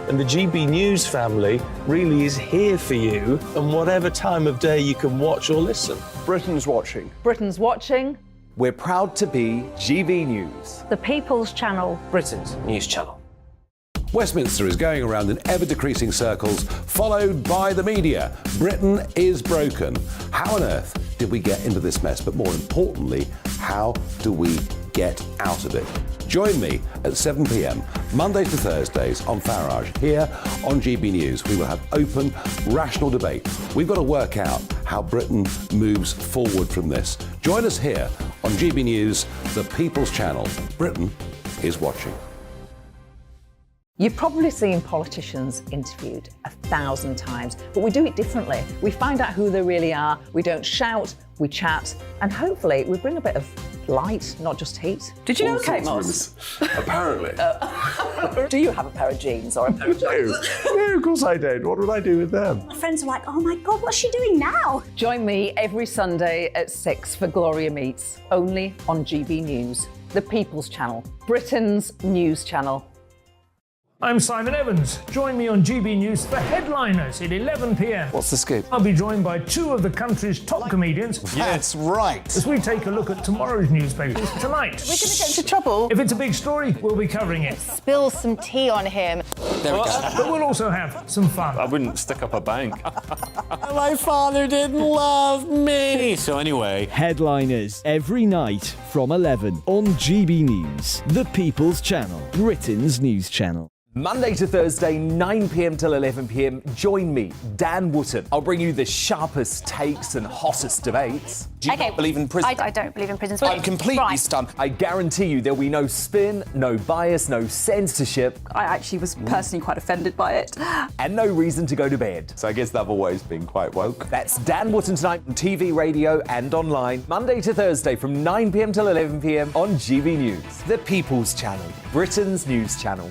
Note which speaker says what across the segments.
Speaker 1: And the GB News family really is here for you, and whatever time of day you can watch or listen.
Speaker 2: Britain's watching.
Speaker 3: Britain's watching.
Speaker 2: We're proud to be GB News.
Speaker 3: The People's Channel.
Speaker 4: Britain's news channel.
Speaker 5: Westminster is going around in ever-decreasing circles, followed by the media. Britain is broken. How on earth did we get into this mess? But more importantly, how do we get out of it? Join me at 7 p.m, Mondays to Thursdays on Farage, here on GB News. We will have open, rational debate. We've got to work out how Britain moves forward from this. Join us here on GB News, the People's Channel. Britain is watching.
Speaker 3: You've probably seen politicians interviewed 1,000 times, but we do it differently. We find out who they really are, we don't shout, we chat, and hopefully we bring a bit of light, not just heat. Did you know Kate Moss?
Speaker 1: Apparently.
Speaker 3: Do you have a pair of jeans or a pair of jeans?
Speaker 1: No, of course I don't. What would I do with them?
Speaker 6: My friends are like, oh my God, what's she doing now?
Speaker 3: Join me every Sunday at 6 for Gloria Meets, only on GB News, the People's Channel, Britain's news channel.
Speaker 7: I'm Simon Evans. Join me on GB News for Headliners at 11 p.m.
Speaker 2: What's the scoop?
Speaker 7: I'll be joined by two of the country's top comedians.
Speaker 2: That's right.
Speaker 7: As we take a look at tomorrow's newspapers tonight.
Speaker 8: We're going to get into trouble.
Speaker 7: If it's a big story, we'll be covering it.
Speaker 8: Spill some tea on him.
Speaker 2: There we go.
Speaker 7: But we'll also have some fun.
Speaker 9: I wouldn't stick up a bank.
Speaker 2: My father didn't love me.
Speaker 9: So anyway,
Speaker 10: Headliners every night from 11 on GB News, the People's Channel, Britain's news channel.
Speaker 2: Monday to Thursday, 9 p.m. till 11 p.m. Join me, Dan Wootton. I'll bring you the sharpest takes and hottest debates.
Speaker 6: Do you not
Speaker 2: believe in prison?
Speaker 6: I don't believe in prison.
Speaker 2: I'm completely stunned. I guarantee you there'll be no spin, no bias, no censorship.
Speaker 8: I actually was personally quite offended by it.
Speaker 2: And no reason to go to bed.
Speaker 9: so I guess they've always been quite woke.
Speaker 2: That's Dan Wootton tonight on TV, radio and online. Monday to Thursday from 9 p.m. till 11 p.m. on GB News. The People's Channel, Britain's news channel.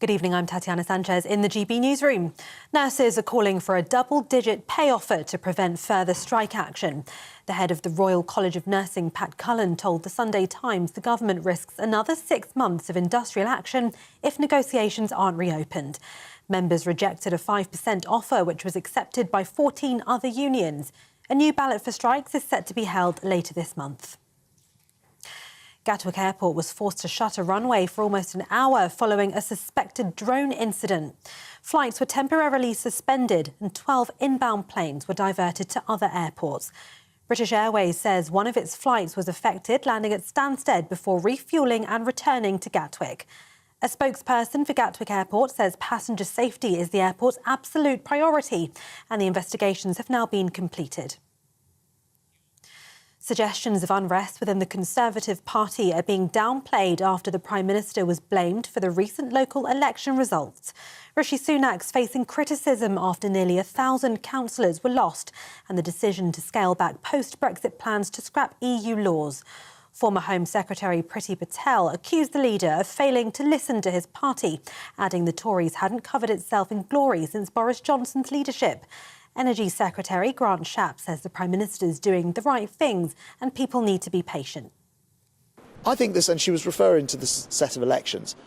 Speaker 11: Good evening, I'm Tatiana Sanchez in the GB newsroom. Nurses are calling for a double-digit pay offer to prevent further strike action. The head of the Royal College of Nursing, Pat Cullen, told the Sunday Times the government risks another 6 months of industrial action if negotiations aren't reopened. Members rejected a 5% offer, which was accepted by 14 other unions. A new ballot for strikes is set to be held later this month. Gatwick Airport was forced to shut a runway for almost an hour following a suspected drone incident. Flights were temporarily suspended and 12 inbound planes were diverted to other airports. British Airways says one of its flights was affected, landing at Stansted before refuelling and returning to Gatwick. A spokesperson for Gatwick Airport says passenger safety is the airport's absolute priority and the investigations have now been completed. Suggestions of unrest within the Conservative Party are being downplayed after the Prime Minister was blamed for the recent local election results. Rishi Sunak's facing criticism after nearly 1,000 councillors were lost and the decision to scale back post-Brexit plans to scrap EU laws. Former Home Secretary Priti Patel accused the leader of failing to listen to his party, adding the Tories hadn't covered itself in glory since Boris Johnson's leadership. Energy Secretary Grant Shapps says the Prime Minister is doing the right things and people need to be patient.
Speaker 12: I think this, and she was referring to this set of elections,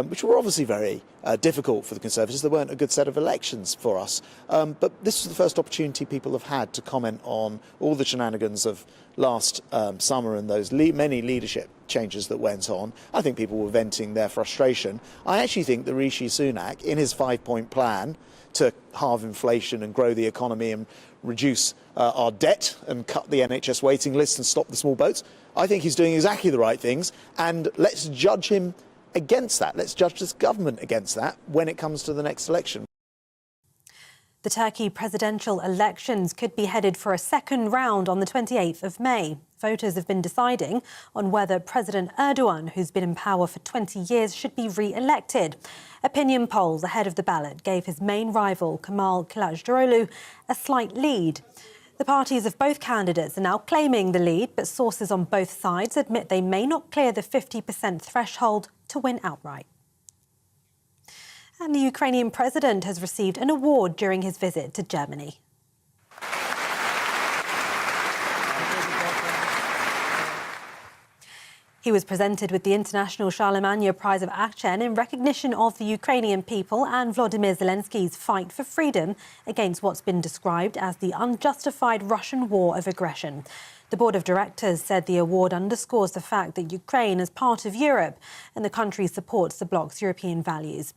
Speaker 12: which were obviously very difficult for the Conservatives. There weren't a good set of elections for us. But this was the first opportunity people have had to comment on all the shenanigans of last summer and those many leadership changes that went on. I think people were venting their frustration. I actually think that Rishi Sunak, in his 5-point plan to halve inflation and grow the economy and reduce our debt and cut the NHS waiting lists and stop the small boats, I think he's doing exactly the right things, and let's judge him against that. Let's judge this government against that when it comes to the next election.
Speaker 11: The Turkey presidential elections could be headed for a second round on the 28th of May. Voters have been deciding on whether President Erdogan, who's been in power for 20 years, should be re-elected. Opinion polls ahead of the ballot gave his main rival, Kemal Kılıçdaroğlu, a slight lead. The parties of both candidates are now claiming the lead, but sources on both sides admit they may not clear the 50% threshold to win outright. And the Ukrainian president has received an award during his visit to Germany. He was presented with the International Charlemagne Prize of Aachen in recognition of the Ukrainian people and Volodymyr Zelensky's fight for freedom against what's been described as the unjustified Russian war of aggression. The board of directors said the award underscores the fact that Ukraine is part of Europe and the country supports the bloc's European values.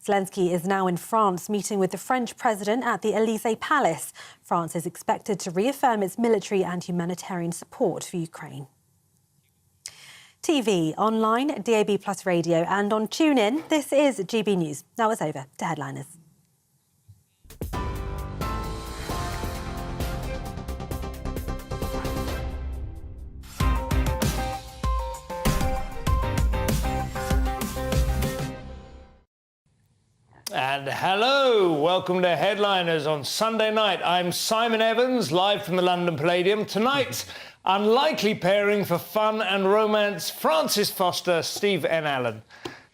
Speaker 11: Zelensky is now in France meeting with the French president at the Élysée Palace. France is expected to reaffirm its military and humanitarian support for Ukraine. TV, online, DAB+ radio and on TuneIn, this is GB News. Now it's over to headliners.
Speaker 7: And hello, welcome to Headliners on Sunday night. I'm Simon Evans, live from the London Palladium. Tonight's unlikely pairing for fun and romance, Francis Foster, Steve N. Allen.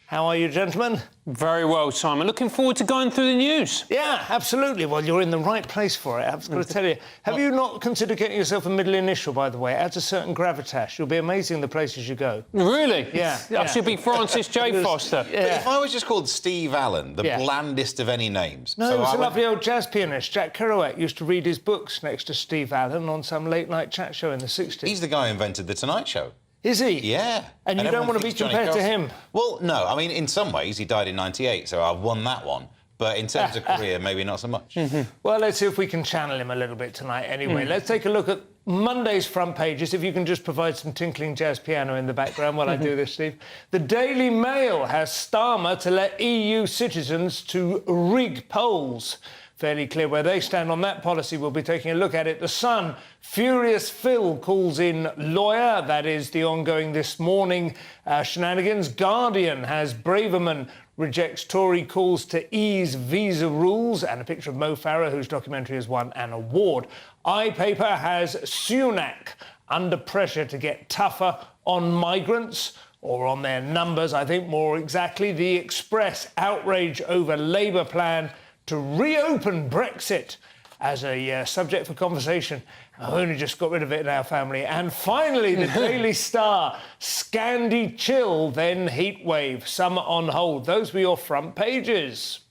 Speaker 7: How are you, gentlemen?
Speaker 4: Very well, Simon. Looking forward to going through the news.
Speaker 7: Yeah, absolutely. Well, you're in the right place for it, I've got to tell you. Have you not considered getting yourself a middle initial, by the way? It adds a certain gravitas. You'll be amazing the places you go.
Speaker 4: Really?
Speaker 7: Yeah.
Speaker 4: I should be Francis J. Foster.
Speaker 9: But if I was just called Steve Allen, the blandest of any names.
Speaker 7: No, it was a lovely old jazz pianist. Jack Kerouac used to read his books next to Steve Allen on some late-night chat show in the 60s.
Speaker 9: He's the guy who invented The Tonight Show.
Speaker 7: Is he?
Speaker 9: Yeah.
Speaker 7: And you don't want to be compared to him?
Speaker 9: Well, no. I mean, in some ways, he died in '98, so I've won that one. But in terms of career, maybe not so much.
Speaker 7: Well, let's see if we can channel him a little bit tonight anyway. Let's take a look at Monday's front pages, if you can just provide some tinkling jazz piano in the background while I do this, Steve. The Daily Mail has Starmer to let EU citizens to rig polls. Fairly clear where they stand on that policy. We'll be taking a look at it. The Sun, Furious Phil calls in lawyer. That is the ongoing this morning shenanigans. Guardian has Braverman rejects Tory calls to ease visa rules, and a picture of Mo Farah, whose documentary has won an award. iPaper has Sunak under pressure to get tougher on migrants, or on their numbers, I think more exactly. The Express, outrage over Labour plan to reopen Brexit as a subject for conversation. I've only just got rid of it in our family. And finally, the Daily Star, Scandi chill, then heatwave, summer on hold. Those were your front pages.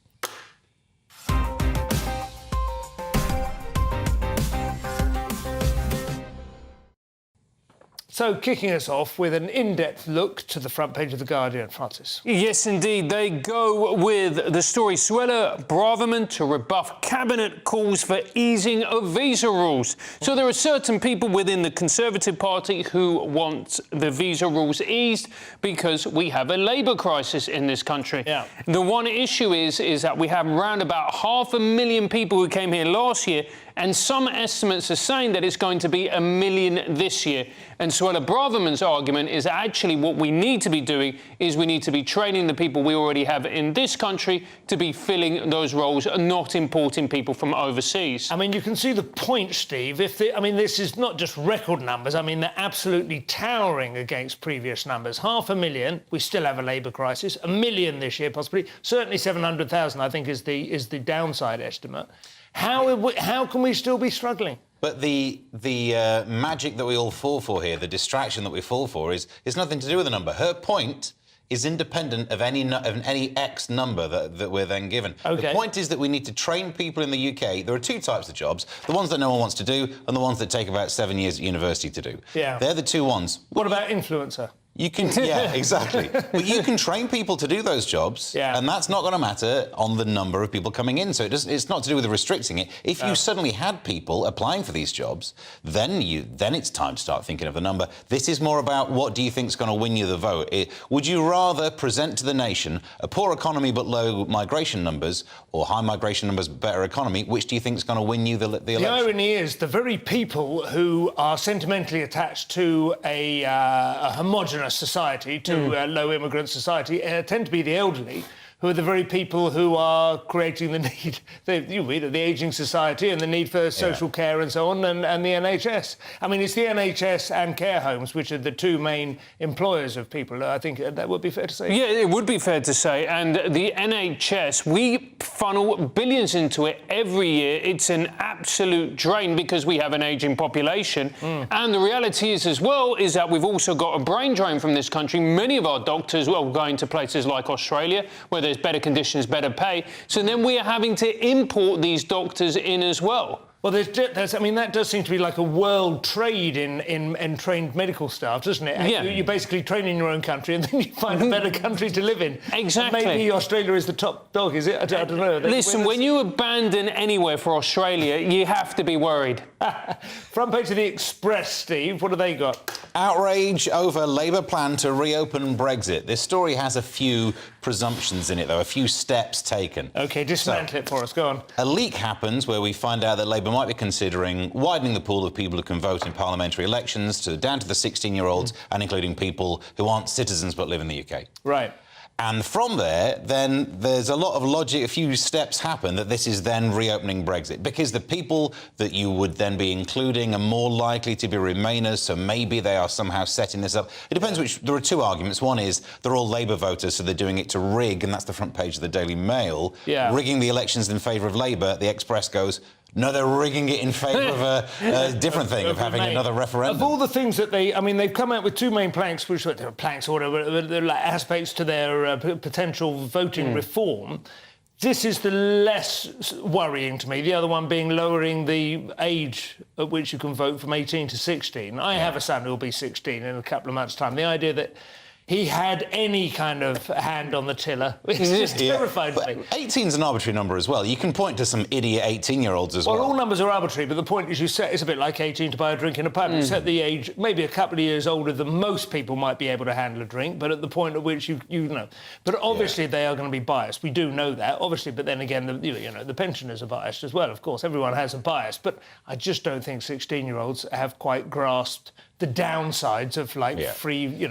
Speaker 7: So, kicking us off with an in-depth look to the front page of The Guardian. Francis.
Speaker 4: Yes, indeed. They go with the story, Suella Braverman to rebuff cabinet calls for easing of visa rules. So there are certain people within the Conservative Party who want the visa rules eased because we have a labour crisis in this country.
Speaker 7: Yeah.
Speaker 4: The one issue is that we have around about 500,000 people who came here last year, and some estimates are saying that it's going to be 1 million this year. And Suella Braverman's argument is that actually what we need to be doing is we need to be training the people we already have in this country to be filling those roles and not importing people from overseas.
Speaker 7: I mean, you can see the point, Steve. This is not just record numbers. I mean, they're absolutely towering against previous numbers. 500,000, we still have a labour crisis. 1 million this year, possibly. Certainly 700,000, I think, is the downside estimate. How can we still be struggling?
Speaker 9: But the magic that we all fall for here, the distraction that we fall for, is nothing to do with the number. Her point is independent of any X number that we're then given.
Speaker 7: Okay.
Speaker 9: The point is that we need to train people in the UK. There are two types of jobs, the ones that no one wants to do and the ones that take about 7 years at university to do.
Speaker 7: Yeah.
Speaker 9: They're the two ones.
Speaker 7: What about influencer?
Speaker 9: You can, yeah, exactly. But you can train people to do those jobs, and that's not going to matter on the number of people coming in. So it's not to do with restricting it. If you suddenly had people applying for these jobs, then it's time to start thinking of the number. This is more about what do you think is going to win you the vote. Would you rather present to the nation a poor economy but low migration numbers, or high migration numbers but better economy? Which do you think is going to win you the election?
Speaker 7: The irony is the very people who are sentimentally attached to a homogenous society, to a low immigrant society, tend to be the elderly, who are the very people who are creating the need, the ageing society and the need for social care and so on, and the NHS. I mean, it's the NHS and care homes which are the two main employers of people. I think that would be fair to say.
Speaker 4: Yeah, it would be fair to say. And the NHS, we funnel billions into it every year. It's an absolute drain because we have an ageing population. And the reality is as well is that we've also got a brain drain from this country. Many of our doctors are going to places like Australia where there's better conditions, better pay. So then we are having to import these doctors in as well.
Speaker 7: Well, that does seem to be like a world trade in trained medical staff, doesn't it?
Speaker 4: Yeah.
Speaker 7: You basically train in your own country and then you find a better country to live in.
Speaker 4: Exactly.
Speaker 7: And maybe Australia is the top dog, is it? I don't know.
Speaker 4: Listen, when you abandon anywhere for Australia, you have to be worried.
Speaker 7: Front page of the Express, Steve. What have they got?
Speaker 9: Outrage over Labour plan to reopen Brexit. This story has a few presumptions in it, though, a few steps taken.
Speaker 7: OK, dismantle it for us. Go on.
Speaker 9: A leak happens where we find out that Labour might be considering widening the pool of people who can vote in parliamentary elections down to the 16-year-olds and including people who aren't citizens but live in the UK.
Speaker 7: Right.
Speaker 9: And from there, then there's a lot of logic, a few steps happen that this is then reopening Brexit, because the people that you would then be including are more likely to be Remainers, so maybe they are somehow setting this up. It depends which. There are two arguments. One is they're all Labour voters, so they're doing it to rig, and that's the front page of the Daily Mail.
Speaker 7: Yeah.
Speaker 9: Rigging the elections in favour of Labour. The Express goes, no, they're rigging it in favour of a different thing, of having another referendum.
Speaker 7: Of all the things that they've come out with two main planks, which are planks or whatever, they're like aspects to their potential voting reform. This is the less worrying to me. The other one being lowering the age at which you can vote from 18 to 16. I have a son who will be 16 in a couple of months' time. The idea that he had any kind of hand on the tiller. It's just terrified me.
Speaker 9: 18's an arbitrary number as well. You can point to some idiot 18-year-olds as well.
Speaker 7: Well, all numbers are arbitrary, but the point is you set it's a bit like 18 to buy a drink in a pub. You set the age maybe a couple of years older than most people might be able to handle a drink, but at the point at which you know. But obviously they are going to be biased. We do know that, obviously, but then again, the pensioners are biased as well, of course. Everyone has a bias, but I just don't think 16-year-olds have quite grasped the downsides of free.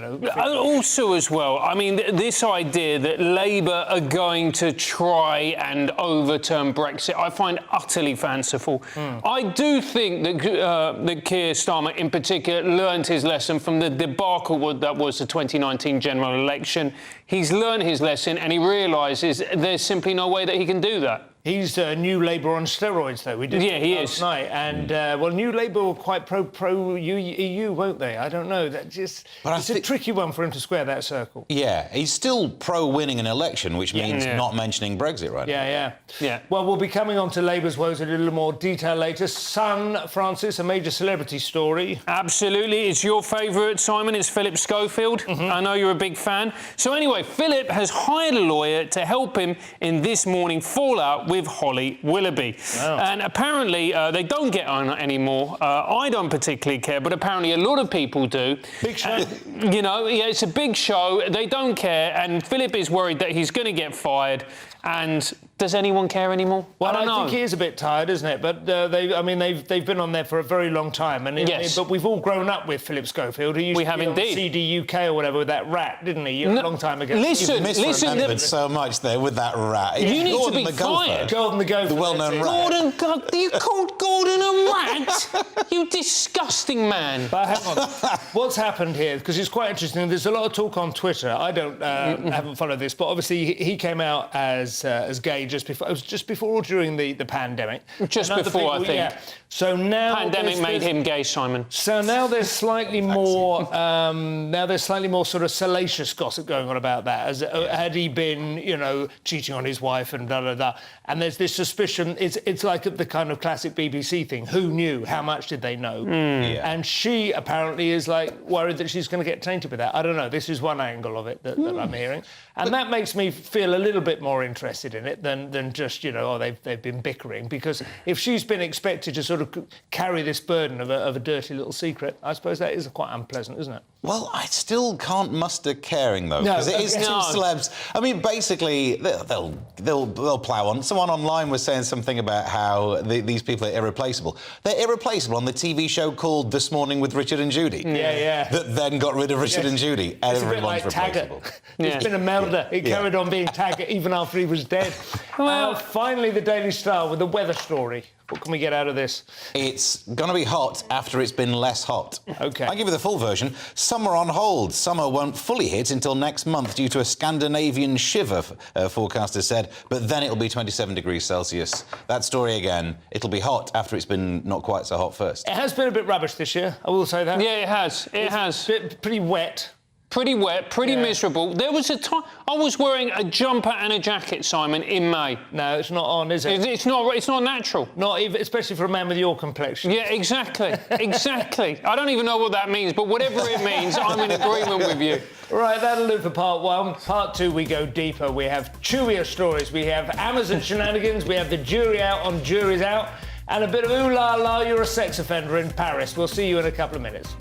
Speaker 4: Also, as well, I mean, this idea that Labour are going to try and overturn Brexit, I find utterly fanciful. I do think that Keir Starmer, in particular, learned his lesson from the debacle that was the 2019 general election. He's learned his lesson, and he realises there's simply no way that he can do that.
Speaker 7: He's New Labour on steroids, though. We did
Speaker 4: he
Speaker 7: last
Speaker 4: is.
Speaker 7: night, and New Labour were quite pro EU, won't they? I don't know. It's a tricky one for him to square that circle.
Speaker 9: Yeah, he's still pro-winning an election, which means not mentioning Brexit right now.
Speaker 7: Yeah. Well, we'll be coming on to Labour's woes in a little more detail later. Son, Francis, a major celebrity story.
Speaker 4: Absolutely. It's your favourite, Simon. It's Philip Schofield. I know you're a big fan. So anyway, Philip has hired a lawyer to help him in this morning fallout with Holly Willoughby.
Speaker 7: Wow.
Speaker 4: And apparently they don't get on anymore. I don't particularly care, but apparently a lot of people do.
Speaker 7: Big show.
Speaker 4: It's a big show. They don't care, and Philip is worried that he's going to get fired. And does anyone care anymore?
Speaker 7: Well,
Speaker 4: I don't know.
Speaker 7: think he is a bit tired, isn't it? But they've been on there for a very long time, and but we've all grown up with Philip Schofield. He used to be on CD UK or whatever with that rat, didn't he? A long time ago.
Speaker 4: Listen,
Speaker 9: so much there with that rat.
Speaker 4: You need to be fired.
Speaker 7: Gordon the Gopher,
Speaker 9: the well-known rat.
Speaker 4: You called Gordon a rat? You disgusting man.
Speaker 7: But hang on, what's happened here? Because it's quite interesting. There's a lot of talk on Twitter. I haven't followed this, but obviously he came out as gay just before. It was just before or during the pandemic.
Speaker 4: Just before, I think.
Speaker 7: Yeah. So now
Speaker 4: pandemic made him gay, Simon.
Speaker 7: So now there's slightly more. Sort of salacious gossip going on about that. Had he been, cheating on his wife and da da da? And there's this suspicion. It's like the kind of classic BBC thing. Who knew? How much did they know? And she apparently is worried that she's going to get tainted with that. I don't know. This is one angle of it that I'm hearing, and that makes me feel a little bit more interested in it than just they've been bickering, because if she's been expected to sort of carry this burden of a dirty little secret, I suppose that is quite unpleasant, isn't it?
Speaker 9: Well, I still can't muster caring though,
Speaker 7: No,
Speaker 9: because it is two
Speaker 4: no.
Speaker 9: celebs. I mean, basically, they'll plough on. Someone online was saying something about how these people are irreplaceable. They're irreplaceable on the TV show called This Morning with Richard and Judy.
Speaker 7: Yeah.
Speaker 9: That then got rid of Richard and Judy. And
Speaker 7: It's a bit
Speaker 9: everyone's
Speaker 7: like
Speaker 9: replaceable.
Speaker 7: Taggart. It's been a melder. He carried on being Taggart even after he was dead.
Speaker 4: Well,
Speaker 7: finally, the Daily Star with the weather story. What can we get out of this?
Speaker 9: It's going to be hot after it's been less hot.
Speaker 7: OK.
Speaker 9: I'll give you the full version. Summer on hold. Summer won't fully hit until next month due to a Scandinavian shiver, forecasters said, but then it'll be 27 degrees Celsius. That story again, it'll be hot after it's been not quite so hot first.
Speaker 7: It has been a bit rubbish this year, I will say that.
Speaker 4: Yeah, it has. It has.
Speaker 7: Pretty wet.
Speaker 4: Pretty wet, pretty miserable. There was a time I was wearing a jumper and a jacket, Simon, in May.
Speaker 7: No, it's not on, is it?
Speaker 4: It's not natural.
Speaker 7: Not even, especially for a man with your complexion.
Speaker 4: Yeah, exactly. Exactly. I don't even know what that means, but whatever it means, I'm in agreement with you.
Speaker 7: Right, that'll do for part one. Part two, we go deeper. We have chewier stories. We have Amazon shenanigans. We have the jury out on Juries Out. And a bit of ooh la la, you're a sex offender in Paris. We'll see you in a couple of minutes.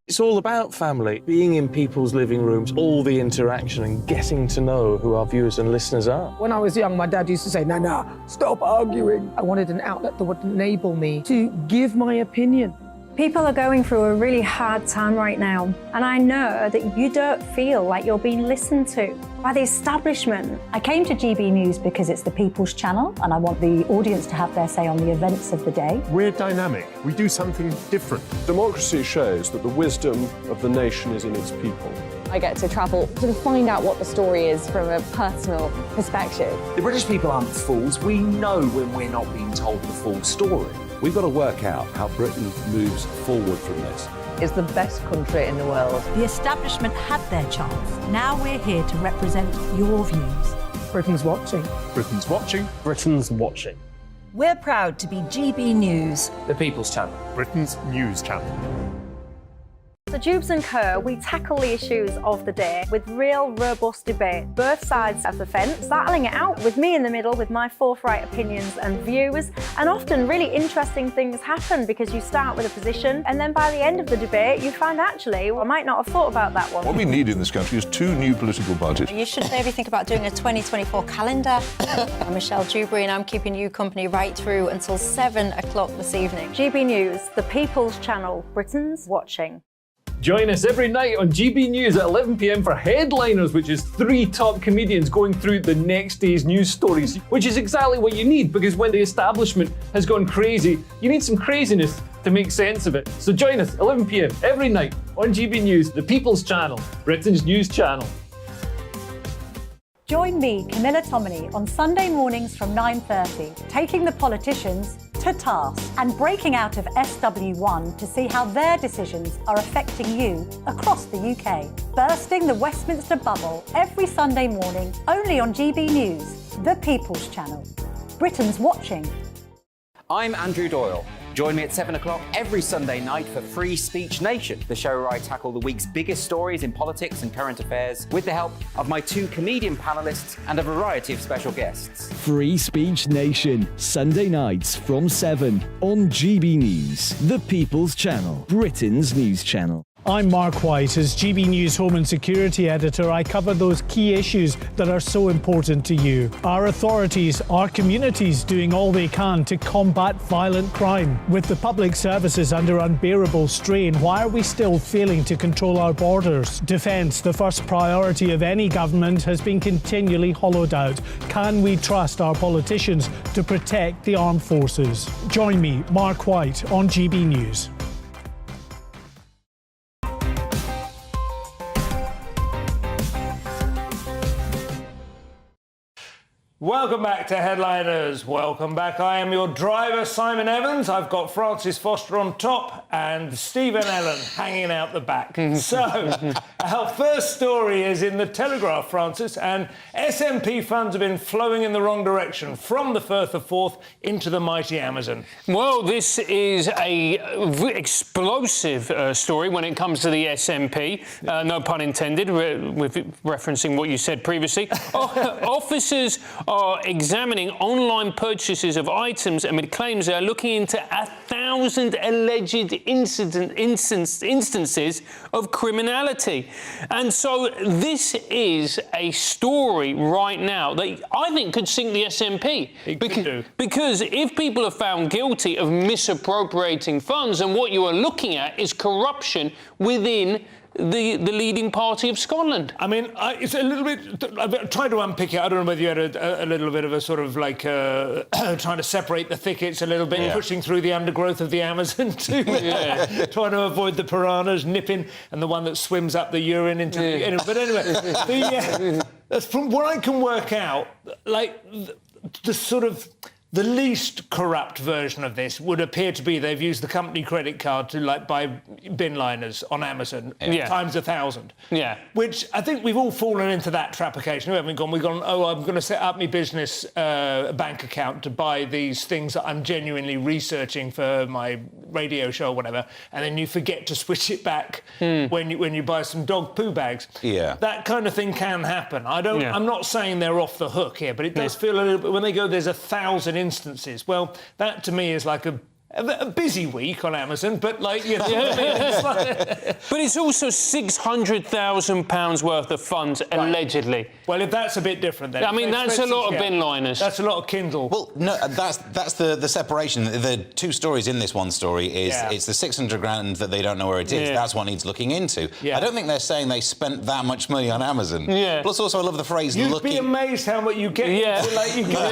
Speaker 1: It's all about family, being in people's living rooms, all the interaction and getting to know who our viewers and listeners are.
Speaker 13: When I was young, my dad used to say, Nana, stop arguing. I wanted an outlet that would enable me to give my opinion.
Speaker 6: People are going through a really hard time right now, and I know that you don't feel like you're being listened to by the establishment. I came to GB News because it's the People's Channel, and I want the audience to have their say on the events of the day.
Speaker 14: We're dynamic. We do something different. Democracy shows that the wisdom of the nation is in its people.
Speaker 15: I get to travel to find out what the story is from a personal perspective.
Speaker 2: The British people aren't fools. We know when we're not being told the full story.
Speaker 5: We've got to work out how Britain moves forward from this.
Speaker 3: It's the best country in the world.
Speaker 11: The establishment had their chance. Now we're here to represent your views.
Speaker 13: Britain's watching.
Speaker 14: Britain's watching.
Speaker 13: Britain's watching.
Speaker 11: We're proud to be GB News.
Speaker 13: The People's Channel.
Speaker 14: Britain's news channel.
Speaker 6: So Jubes and Co, we tackle the issues of the day with real robust debate, both sides of the fence, battling it out with me in the middle with my forthright opinions and views. And often really interesting things happen because you start with a position and then by the end of the debate you find actually, well, I might not have thought about that one.
Speaker 14: What we need in this country is 2 new political parties.
Speaker 6: You should maybe think about doing a 2024 calendar. I'm Michelle Dewberry and I'm keeping you company right through until 7 o'clock this evening. GB News, the People's Channel, Britain's watching.
Speaker 13: Join us every night on GB News at 11 p.m. for Headliners, which is 3 top comedians going through the next day's news stories, which is exactly what you need, because when the establishment has gone crazy, you need some craziness to make sense of it. So join us 11 p.m. every night on GB News, the People's Channel, Britain's news channel.
Speaker 6: Join me, Camilla Tominey, on Sunday mornings from 9:30, taking the politicians to task and breaking out of SW1 to see how their decisions are affecting you across the UK. Bursting the Westminster bubble every Sunday morning, only on GB News, the People's Channel. Britain's watching.
Speaker 2: I'm Andrew Doyle. Join me at 7 o'clock every Sunday night for Free Speech Nation, the show where I tackle the week's biggest stories in politics and current affairs with the help of my 2 comedian panellists and a variety of special guests.
Speaker 10: Free Speech Nation, Sunday nights from 7 on GB News, the People's Channel, Britain's news channel.
Speaker 16: I'm Mark White. As GB News Home and Security Editor, I cover those key issues that are so important to you. Our authorities, our communities doing all they can to combat violent crime. With the public services under unbearable strain, why are we still failing to control our borders? Defence, the first priority of any government, has been continually hollowed out. Can we trust our politicians to protect the armed forces? Join me, Mark White, on GB News.
Speaker 7: Welcome back to Headliners. Welcome back. I am your driver, Simon Evans. I've got Francis Foster on top and Stephen Allen hanging out the back. So, our first story is in the Telegraph, Francis, and SNP funds have been flowing in the wrong direction from the Firth of Forth into the mighty Amazon.
Speaker 4: Well, this is a explosive story when it comes to the SNP. No pun intended, with referencing what you said previously. Officers are examining online purchases of items amid claims they are looking into 1,000 alleged instances of criminality. And so this is a story right now that I think could sink the SNP. Because if people are found guilty of misappropriating funds, and what you are looking at is corruption within the leading party of Scotland.
Speaker 7: I mean, it's a little bit... I've tried to unpick it. I don't know whether you had a little bit of a sort of like trying to separate the thickets a little bit, pushing through the undergrowth of the Amazon too. Trying to avoid the piranhas nipping and the one that swims up the urine into the... But anyway, from what I can work out, like the sort of... The least corrupt version of this would appear to be they've used the company credit card to like buy bin liners on Amazon times 1,000.
Speaker 4: Yeah.
Speaker 7: Which I think we've all fallen into that trap occasionally. We've gone, oh, I'm going to set up my business bank account to buy these things that I'm genuinely researching for my radio show or whatever, and then you forget to switch it back when you buy some dog poo bags.
Speaker 9: Yeah.
Speaker 7: That kind of thing can happen. I'm not saying they're off the hook here, but it does feel a little bit when they go, there's 1,000 instances. Well, that to me is like a busy week on Amazon, but like, you know what I mean? It's like...
Speaker 4: But it's also £600,000 worth of funds, allegedly.
Speaker 7: Well, if that's a bit different then...
Speaker 4: I mean, that's a lot of bin liners.
Speaker 7: That's a lot of Kindle.
Speaker 9: Well, no, that's the separation. The two stories in this one story is it's the 600 grand that they don't know where it is. That's what needs looking into. I don't think they're saying they spent that much money on Amazon. Plus, also, I love the phrase
Speaker 7: You'd be amazed how much you get into, like, you get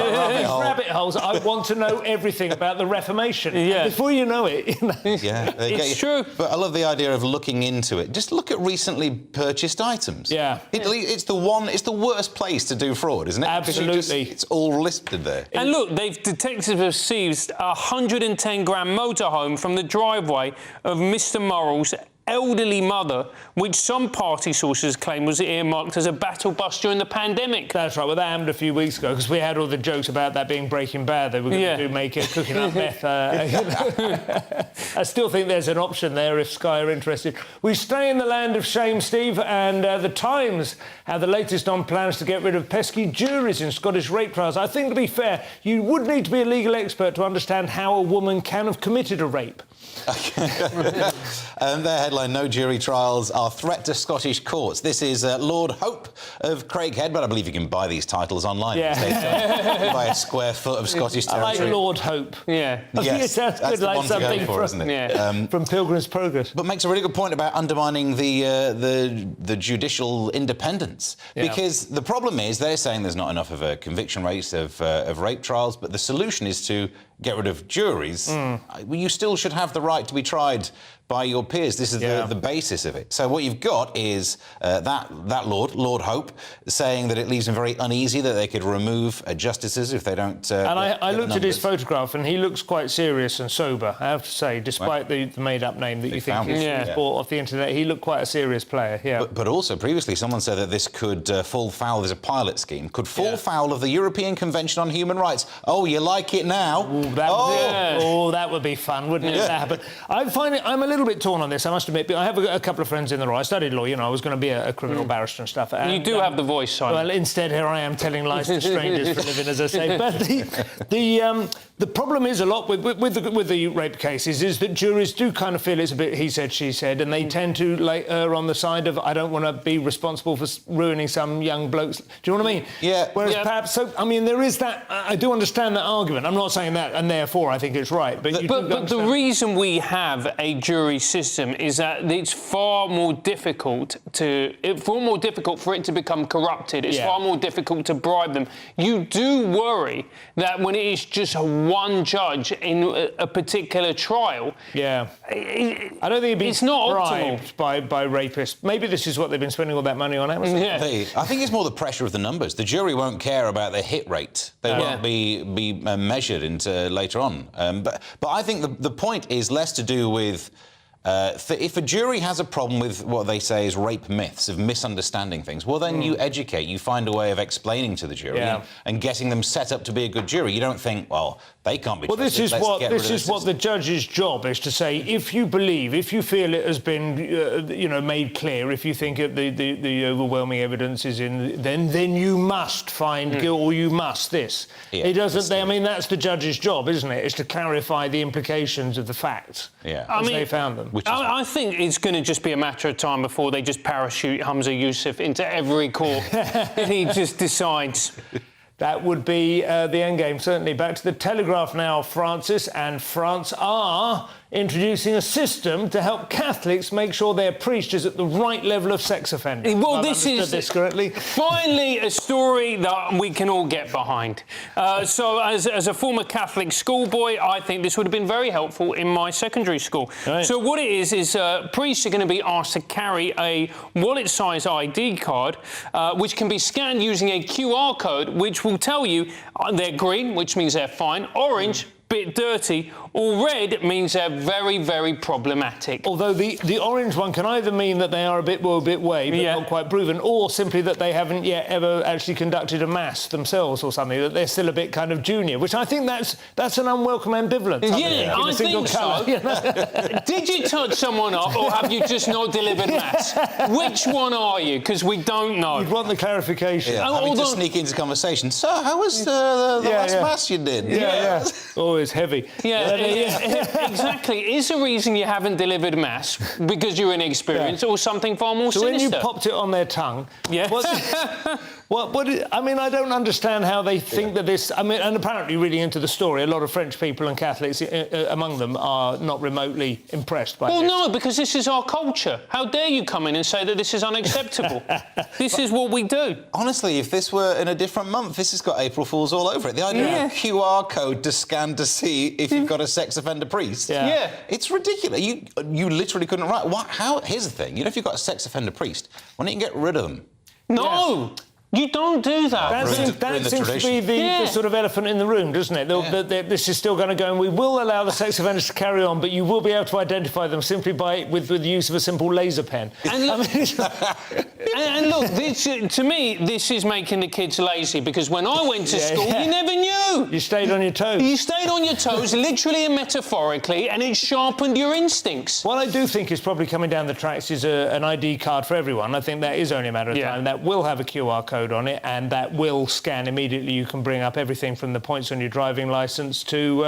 Speaker 7: rabbit holes. I want to know everything about the Reformation. Before you know it.
Speaker 4: It's true.
Speaker 9: But I love the idea of looking into it. Just look at recently purchased items. It's the worst place to do fraud, isn't it?
Speaker 7: Absolutely.
Speaker 9: It's all listed there.
Speaker 4: And look, detectives have seized a 110 grand motorhome from the driveway of Mr. Murrell's elderly mother, which some party sources claim was earmarked as a battle bus during the pandemic.
Speaker 7: That's right. Well, that happened a few weeks ago because we had all the jokes about that being Breaking Bad. They were going to make it cooking up meth. I still think there's an option there if Sky are interested. We stay in the land of shame, Steve, and the Times have the latest on plans to get rid of pesky juries in Scottish rape trials. I think, to be fair, you would need to be a legal expert to understand how a woman can have committed a rape.
Speaker 9: Their headline, no jury trials are threat to Scottish courts. This is Lord Hope of Craighead, but I believe you can buy these titles online. You buy a square foot of Scottish territory.
Speaker 7: I like Lord Hope.
Speaker 9: Yes,
Speaker 7: it sounds
Speaker 9: that's
Speaker 7: good,
Speaker 9: the
Speaker 7: like
Speaker 9: one to
Speaker 7: something
Speaker 9: go for, isn't it?
Speaker 7: From Pilgrim's Progress.
Speaker 9: But makes a really good point about undermining the judicial independence. Because the problem is they're saying there's not enough of a conviction rate of rape trials, but the solution is to get rid of juries. You still should have the right to be tried by your peers. This is the basis of it. So what you've got is that Lord Hope, saying that it leaves him very uneasy that they could remove justices if they don't...
Speaker 7: and I looked at his photograph, and he looks quite serious and sober, I have to say, despite the made-up name that you think is bought off the internet. He looked quite a serious player,
Speaker 9: But also, previously, someone said that this could fall foul, there's a pilot scheme, could fall foul of the European Convention on Human Rights. Oh, you like it now?
Speaker 7: That would be fun, wouldn't it? That happen. I'm a little bit torn on this, I must admit. But I have a couple of friends in the law. I studied law, I was going to be a criminal barrister and stuff. And,
Speaker 4: you do have the voice, Simon.
Speaker 7: Well, instead, here I am telling lies to strangers for a living, as I say. But the problem is a lot with the rape cases is that juries do kind of feel it's a bit he said, she said, and they tend to err on the side of I don't want to be responsible for ruining some young blokes. Do you know what I mean? Whereas perhaps, there is that. I do understand that argument. I'm not saying that, and therefore I think it's right. But
Speaker 4: the reason we have a jury system is that it's far more difficult for it to become corrupted. It's far more difficult to bribe them. You do worry that when it is just one judge in a particular trial,
Speaker 7: I don't think it's not bribed by rapists. Maybe this is what they've been spending all that money on Amazon.
Speaker 9: I think it's more the pressure of the numbers. The jury won't care about the hit rate. They won't be measured into later on. But I think the point is less to do with If a jury has a problem with what they say is rape myths, of misunderstanding things, well, then you educate, you find a way of explaining to the jury and getting them set up to be a good jury. You don't think, well, they can't be trusted.
Speaker 7: This is what the judge's job is, to say, if you believe, if you feel it has been, made clear, if you think the overwhelming evidence is in, then you must find guilt, or you must this.
Speaker 9: Yeah,
Speaker 7: it doesn't. I mean, that's the judge's job, isn't it? Is to clarify the implications of the facts as they found them.
Speaker 4: I think it's going to just be a matter of time before they just parachute Humza Yousaf into every court and he just decides.
Speaker 7: That would be the end game, certainly. Back to the Telegraph now, Francis, and France are introducing a system to help Catholics make sure their priest is at the right level of sex offender.
Speaker 4: Well, this is
Speaker 7: correctly.
Speaker 4: Finally a story that we can all get behind. So as a former Catholic schoolboy, I think this would have been very helpful in my secondary school. Right. So what it is priests are going to be asked to carry a wallet-sized ID card, which can be scanned using a QR code, which will tell you they're green, which means they're fine, orange, bit dirty, or red means they're very, very problematic.
Speaker 7: Although the orange one can either mean that they are a bit way, but not quite proven, or simply that they haven't yet ever actually conducted a mass themselves or something, that they're still a bit kind of junior, which I think that's an unwelcome ambivalence.
Speaker 4: Yeah, I think so. Did you touch someone up, or have you just not delivered mass? Which one are you? Because we don't know.
Speaker 7: You'd want the clarification.
Speaker 9: Yeah, having to sneak into conversation. So, how was the last mass you did?
Speaker 7: Yeah. Oh, it's heavy.
Speaker 4: Yeah, exactly. Is the reason you haven't delivered mass because you're inexperienced, or something far more sinister?
Speaker 7: So when you popped it on their tongue, I mean, I don't understand how they think that this... I mean, and apparently, reading into the story, a lot of French people and Catholics among them are not remotely impressed by this.
Speaker 4: Well, no, because this is our culture. How dare you come in and say that this is unacceptable? This is what we do.
Speaker 9: Honestly, if this were in a different month, this has got April Fools all over it. The idea of a QR code to scan to see if you've got a sex offender priest.
Speaker 4: Yeah.
Speaker 9: It's ridiculous. You literally couldn't write... Here's the thing. If you've got a sex offender priest, why don't you get rid of them?
Speaker 4: No! Yeah. You don't do that.
Speaker 7: That seems to be the sort of elephant in the room, doesn't it? This is still going to go, and we will allow the sex offenders to carry on, but you will be able to identify them simply with the use of a simple laser pen.
Speaker 4: And look, to me, this is making the kids lazy, because when I went to school, you never knew.
Speaker 7: You stayed on your toes.
Speaker 4: You stayed on your toes, literally and metaphorically, and it sharpened your instincts.
Speaker 7: What I do think is probably coming down the tracks is an ID card for everyone. I think that is only a matter of time. That will have a QR code on it, and that will scan immediately. You can bring up everything from the points on your driving licence to,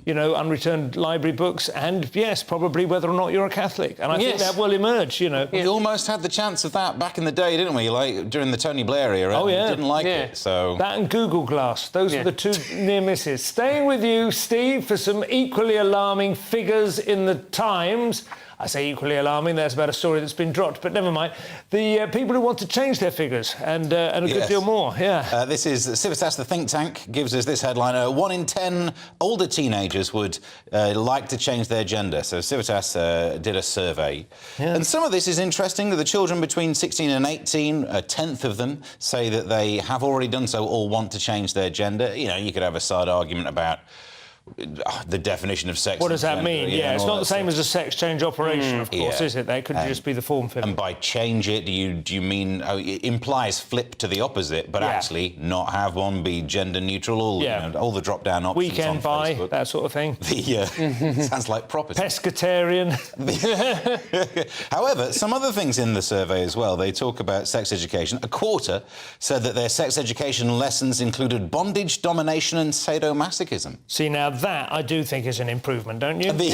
Speaker 7: unreturned library books, and, yes, probably whether or not you're a Catholic. And I think that will emerge,
Speaker 9: We almost had the chance of that back in the day, didn't we? Like, during the Tony Blair era.
Speaker 7: Oh, yeah.
Speaker 9: Didn't like it, so...
Speaker 7: That and Google Glass. Those are the two near misses. Staying with you, Steve, for some equally alarming figures in the Times. I say equally alarming, there's about a story that's been dropped, but never mind. The people who want to change their figures and a good deal more,
Speaker 9: this is Civitas, the think tank, gives us this headline. 1 in 10 older teenagers would like to change their gender. So Civitas did a survey. Yeah. And some of this is interesting. The children between 16 and 18, a tenth of them say that they have already done so or want to change their gender. You could have a side argument about the definition of sex.
Speaker 7: What does that mean? It's not the same as a sex change operation, of course, is it? That could just be the form filling.
Speaker 9: And by change it, do you mean it implies flip to the opposite, but actually not have one, be gender neutral, all the drop down options.
Speaker 7: Weekend buy, that sort of thing.
Speaker 9: Sounds like property.
Speaker 7: Pescatarian.
Speaker 9: However, some other things in the survey as well. They talk about sex education. A quarter said that their sex education lessons included bondage, domination, and sadomasochism.
Speaker 7: See, now that I do think is an improvement, don't you?
Speaker 4: Finally.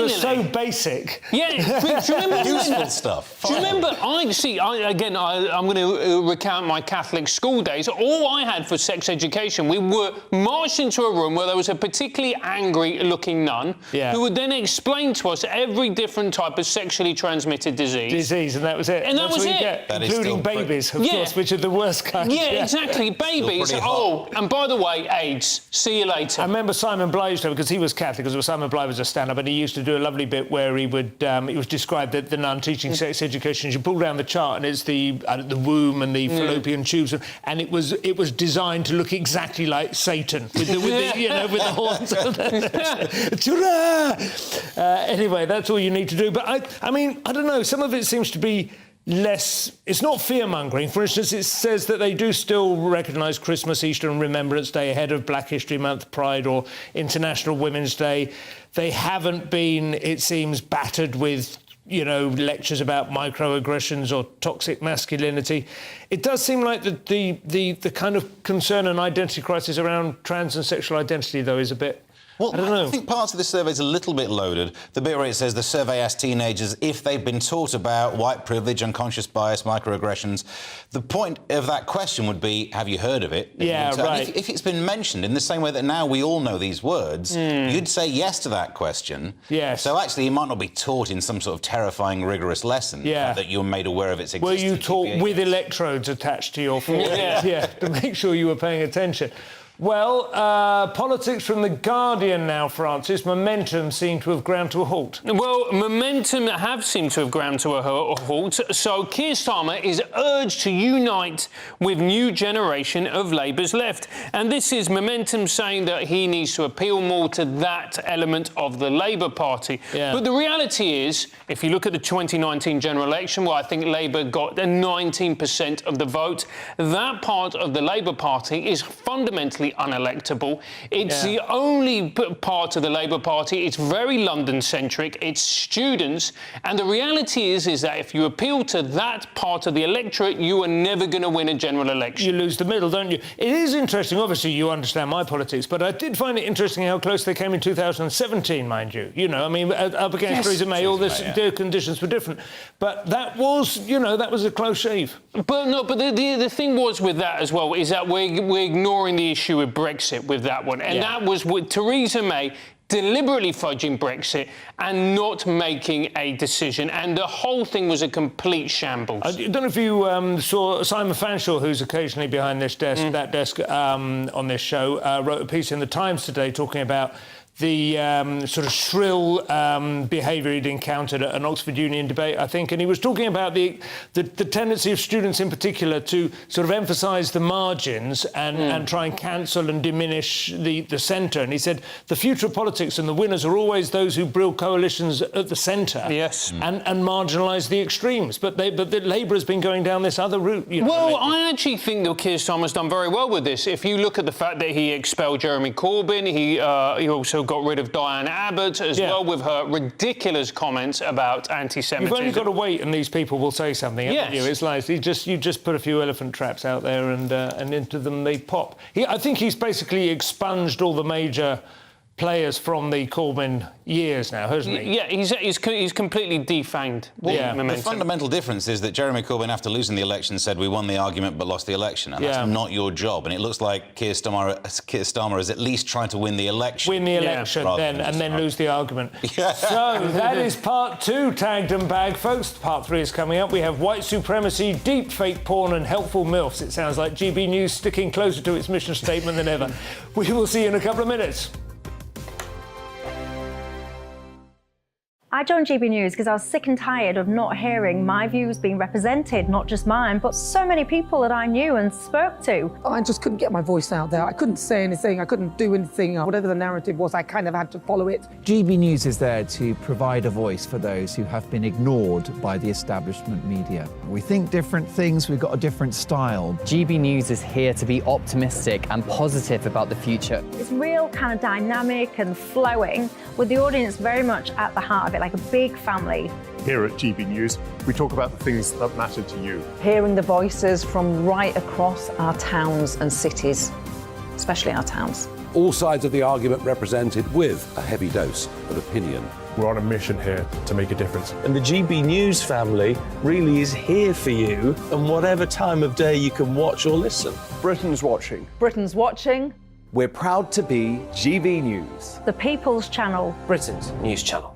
Speaker 7: As was so basic.
Speaker 4: Yeah, but do you remember
Speaker 9: useful stuff?
Speaker 4: Do you remember? I'm going to recount my Catholic school days. All I had for sex education, we were marched into a room where there was a particularly angry-looking nun who would then explain to us every different type of sexually transmitted disease.
Speaker 7: And that was it.
Speaker 4: And that was it.
Speaker 7: Including babies, of course, which are the worst kinds.
Speaker 4: Yeah, exactly. Babies. And by the way, AIDS. Thanks. See you later.
Speaker 7: I remember Simon Bligh used to, because he was Catholic, because Simon Bligh was a stand-up, and he used to do a lovely bit where he would, it was described that the nun teaching sex education, you pull down the chart and it's the womb and the fallopian tubes, and it was designed to look exactly like Satan with the with the horns. Anyway, that's all you need to do. But I mean, I don't know. Some of it seems to be less. It's not fear-mongering. For instance, it says that they do still recognise Christmas, Easter and Remembrance Day ahead of Black History Month, Pride or International Women's Day. They haven't been, it seems, battered with lectures about microaggressions or toxic masculinity. It does seem like the kind of concern and identity crisis around trans and sexual identity, though, is a bit...
Speaker 9: Well,
Speaker 7: I don't know.
Speaker 9: I think parts of this survey is a little bit loaded. The bit where it says the survey asked teenagers if they've been taught about white privilege, unconscious bias, microaggressions. The point of that question would be, have you heard of it?
Speaker 7: Yeah, right.
Speaker 9: If it's been mentioned in the same way that now we all know these words, you'd say yes to that question.
Speaker 7: Yes.
Speaker 9: So actually, you might not be taught in some sort of terrifying, rigorous lesson that you're made aware of its existence.
Speaker 7: Were you taught with electrodes attached to your forehead? Yeah, to make sure you were paying attention. Well, politics from The Guardian now, Francis. Momentum seemed to have ground to a halt.
Speaker 4: Well, momentum have seemed to have ground to a halt. So Keir Starmer is urged to unite with new generation of Labour's left. And this is momentum saying that he needs to appeal more to that element of the Labour Party.
Speaker 7: Yeah.
Speaker 4: But the reality is, if you look at the 2019 general election, where I think Labour got 19% of the vote, that part of the Labour Party is fundamentally unelectable. It's the only part of the Labour Party. It's very London-centric. It's students. And the reality is that if you appeal to that part of the electorate, you are never going to win a general election.
Speaker 7: You lose the middle, don't you? It is interesting. Obviously, you understand my politics, but I did find it interesting how close they came in 2017, mind you. I mean, up against Theresa May, all this, the conditions were different. But that was, that was a close shave.
Speaker 4: But the thing was with that as well is that we're ignoring the issue with Brexit with that one. And that was with Theresa May deliberately fudging Brexit and not making a decision. And the whole thing was a complete shambles.
Speaker 7: I don't know if you saw Simon Fanshawe, who's occasionally behind this desk, that desk on this show, wrote a piece in The Times today talking about the sort of shrill behaviour he'd encountered at an Oxford Union debate, I think, and he was talking about the tendency of students in particular to sort of emphasise the margins and try and cancel and diminish the centre. And he said the future of politics and the winners are always those who build coalitions at the centre, and marginalise the extremes. But Labour has been going down this other route.
Speaker 4: Well, I actually think that Keir Starmer's done very well with this. If you look at the fact that he expelled Jeremy Corbyn, he also got rid of Diane Abbott as well with her ridiculous comments about anti-Semitism.
Speaker 7: You've only got to wait and these people will say something, haven't you? It's like you just put a few elephant traps out there and into them they pop. I think he's basically expunged all the major players from the Corbyn years now, hasn't he?
Speaker 4: Yeah, he's completely defanged.
Speaker 9: The fundamental difference is that Jeremy Corbyn, after losing the election, said we won the argument but lost the election, and that's not your job. And it looks like Keir Starmer is at least trying to win the election.
Speaker 7: Win the election, then lose the argument. So that is part 2, tagged and bagged, folks. Part 3 is coming up. We have white supremacy, deep fake porn, and helpful MILFs. It sounds like GB News sticking closer to its mission statement than ever. We will see you in a couple of minutes.
Speaker 17: I joined GB News because I was sick and tired of not hearing my views being represented, not just mine, but so many people that I knew and spoke to.
Speaker 18: I just couldn't get my voice out there. I couldn't say anything. I couldn't do anything. Whatever the narrative was, I kind of had to follow it.
Speaker 19: GB News is there to provide a voice for those who have been ignored by the establishment media. We think different things. We've got a different style.
Speaker 20: GB News is here to be optimistic and positive about the future.
Speaker 17: It's real kind of dynamic and flowing, with the audience very much at the heart of it, like a big family.
Speaker 14: Here at GB News, we talk about the things that matter to you.
Speaker 3: Hearing the voices from right across our towns and cities, especially our towns.
Speaker 5: All sides of the argument represented with a heavy dose of opinion.
Speaker 14: We're on a mission here to make a difference.
Speaker 1: And the GB News family really is here for you, and whatever time of day you can watch or listen.
Speaker 14: Britain's watching.
Speaker 3: Britain's watching.
Speaker 21: We're proud to be GB News.
Speaker 17: The People's Channel.
Speaker 21: Britain's news channel.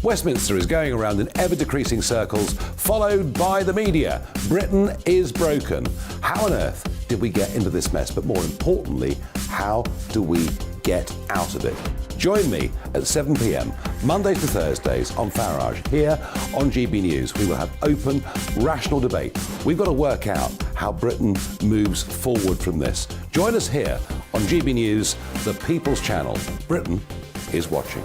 Speaker 5: Westminster is going around in ever-decreasing circles, followed by the media. Britain is broken. How on earth did we get into this mess? But more importantly, how do we get out of it? Join me at 7 p.m, Mondays to Thursdays on Farage, here on GB News. We will have open, rational debate. We've got to work out how Britain moves forward from this. Join us here on GB News, the People's Channel. Britain is watching.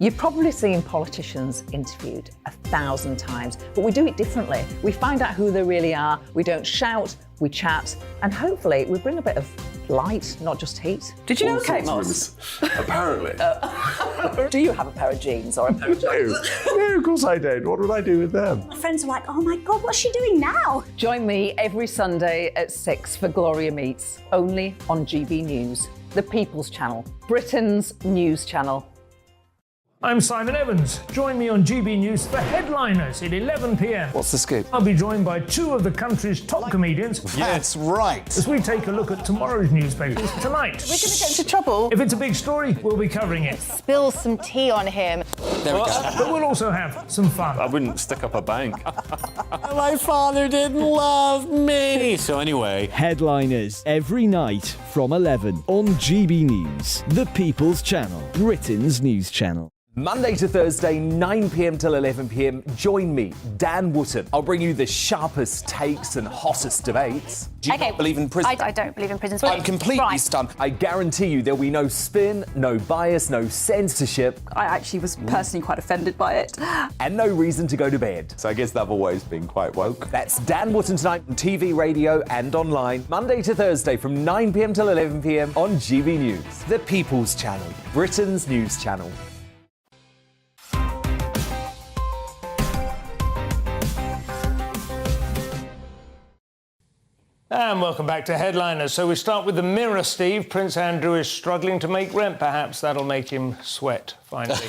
Speaker 3: You've probably seen politicians interviewed 1,000 times, but we do it differently. We find out who they really are, we don't shout, we chat, and hopefully we bring a bit of light, not just heat.
Speaker 8: Did you know Kate Moss?
Speaker 14: Apparently.
Speaker 3: Do you have a pair of jeans or a pair of jeans?
Speaker 14: No, of course I don't. What would I do with them?
Speaker 17: My friends are like, oh my God, what's she doing now?
Speaker 3: Join me every Sunday at 6 for Gloria Meets, only on GB News, the People's Channel, Britain's news channel.
Speaker 16: I'm Simon Evans. Join me on GB News for Headliners at 11 p.m.
Speaker 21: What's the scoop?
Speaker 16: I'll be joined by two of the country's top comedians.
Speaker 9: That's right.
Speaker 16: As we take a look at tomorrow's newspapers tonight.
Speaker 8: We're going to get into trouble.
Speaker 16: If it's a big story, we'll be covering it.
Speaker 8: Spill some tea on him.
Speaker 21: There we go.
Speaker 16: But we'll also have some fun.
Speaker 21: I wouldn't stick up a bank.
Speaker 22: My father didn't love me.
Speaker 21: So anyway.
Speaker 10: Headliners every night from 11 on GB News, the People's Channel, Britain's news channel.
Speaker 23: Monday to Thursday, 9 p.m. till 11 p.m. Join me, Dan Wootton. I'll bring you the sharpest takes and hottest debates.
Speaker 21: Do you not believe in prison?
Speaker 17: I don't believe in prisons.
Speaker 21: I'm completely stunned.
Speaker 23: I guarantee you there'll be no spin, no bias, no censorship.
Speaker 8: I actually was personally quite offended by it.
Speaker 23: And no reason to go to bed.
Speaker 21: So I guess they've always been quite woke.
Speaker 23: That's Dan Wootton tonight on TV, radio and online. Monday to Thursday from 9 p.m. till 11 p.m. on GB News. The People's Channel, Britain's news channel.
Speaker 7: And welcome back to Headliners. So we start with the Mirror, Steve. Prince Andrew is struggling to make rent. Perhaps that'll make him sweat, finally.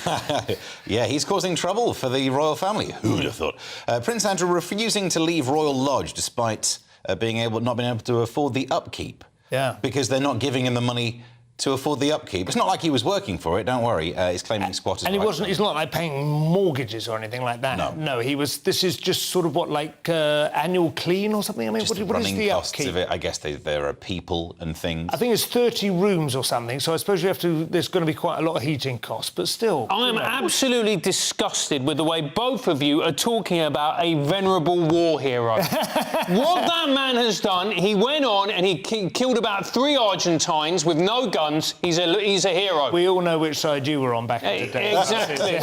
Speaker 9: Yeah, he's causing trouble for the royal family. Who'd have thought? Prince Andrew refusing to leave Royal Lodge despite not being able to afford the upkeep.
Speaker 7: Yeah.
Speaker 9: Because they're not giving him the money to afford the upkeep. It's not like he was working for it, don't worry. He's claiming squatters'
Speaker 7: And
Speaker 9: rights.
Speaker 7: he's not like paying mortgages or anything like that.
Speaker 9: No.
Speaker 7: This is just sort of annual clean or something? I mean,
Speaker 9: Just
Speaker 7: what is
Speaker 9: running
Speaker 7: the
Speaker 9: costs
Speaker 7: upkeep?
Speaker 9: of it. I guess there are people and things.
Speaker 7: I think it's 30 rooms or something, so I suppose there's going to be quite a lot of heating costs, but still.
Speaker 4: I am absolutely disgusted with the way both of you are talking about a venerable war hero. What that man has done, he went on and he killed about 3 Argentines with no guns. He's a hero.
Speaker 7: We all know which side you were on back in the day.
Speaker 4: Exactly.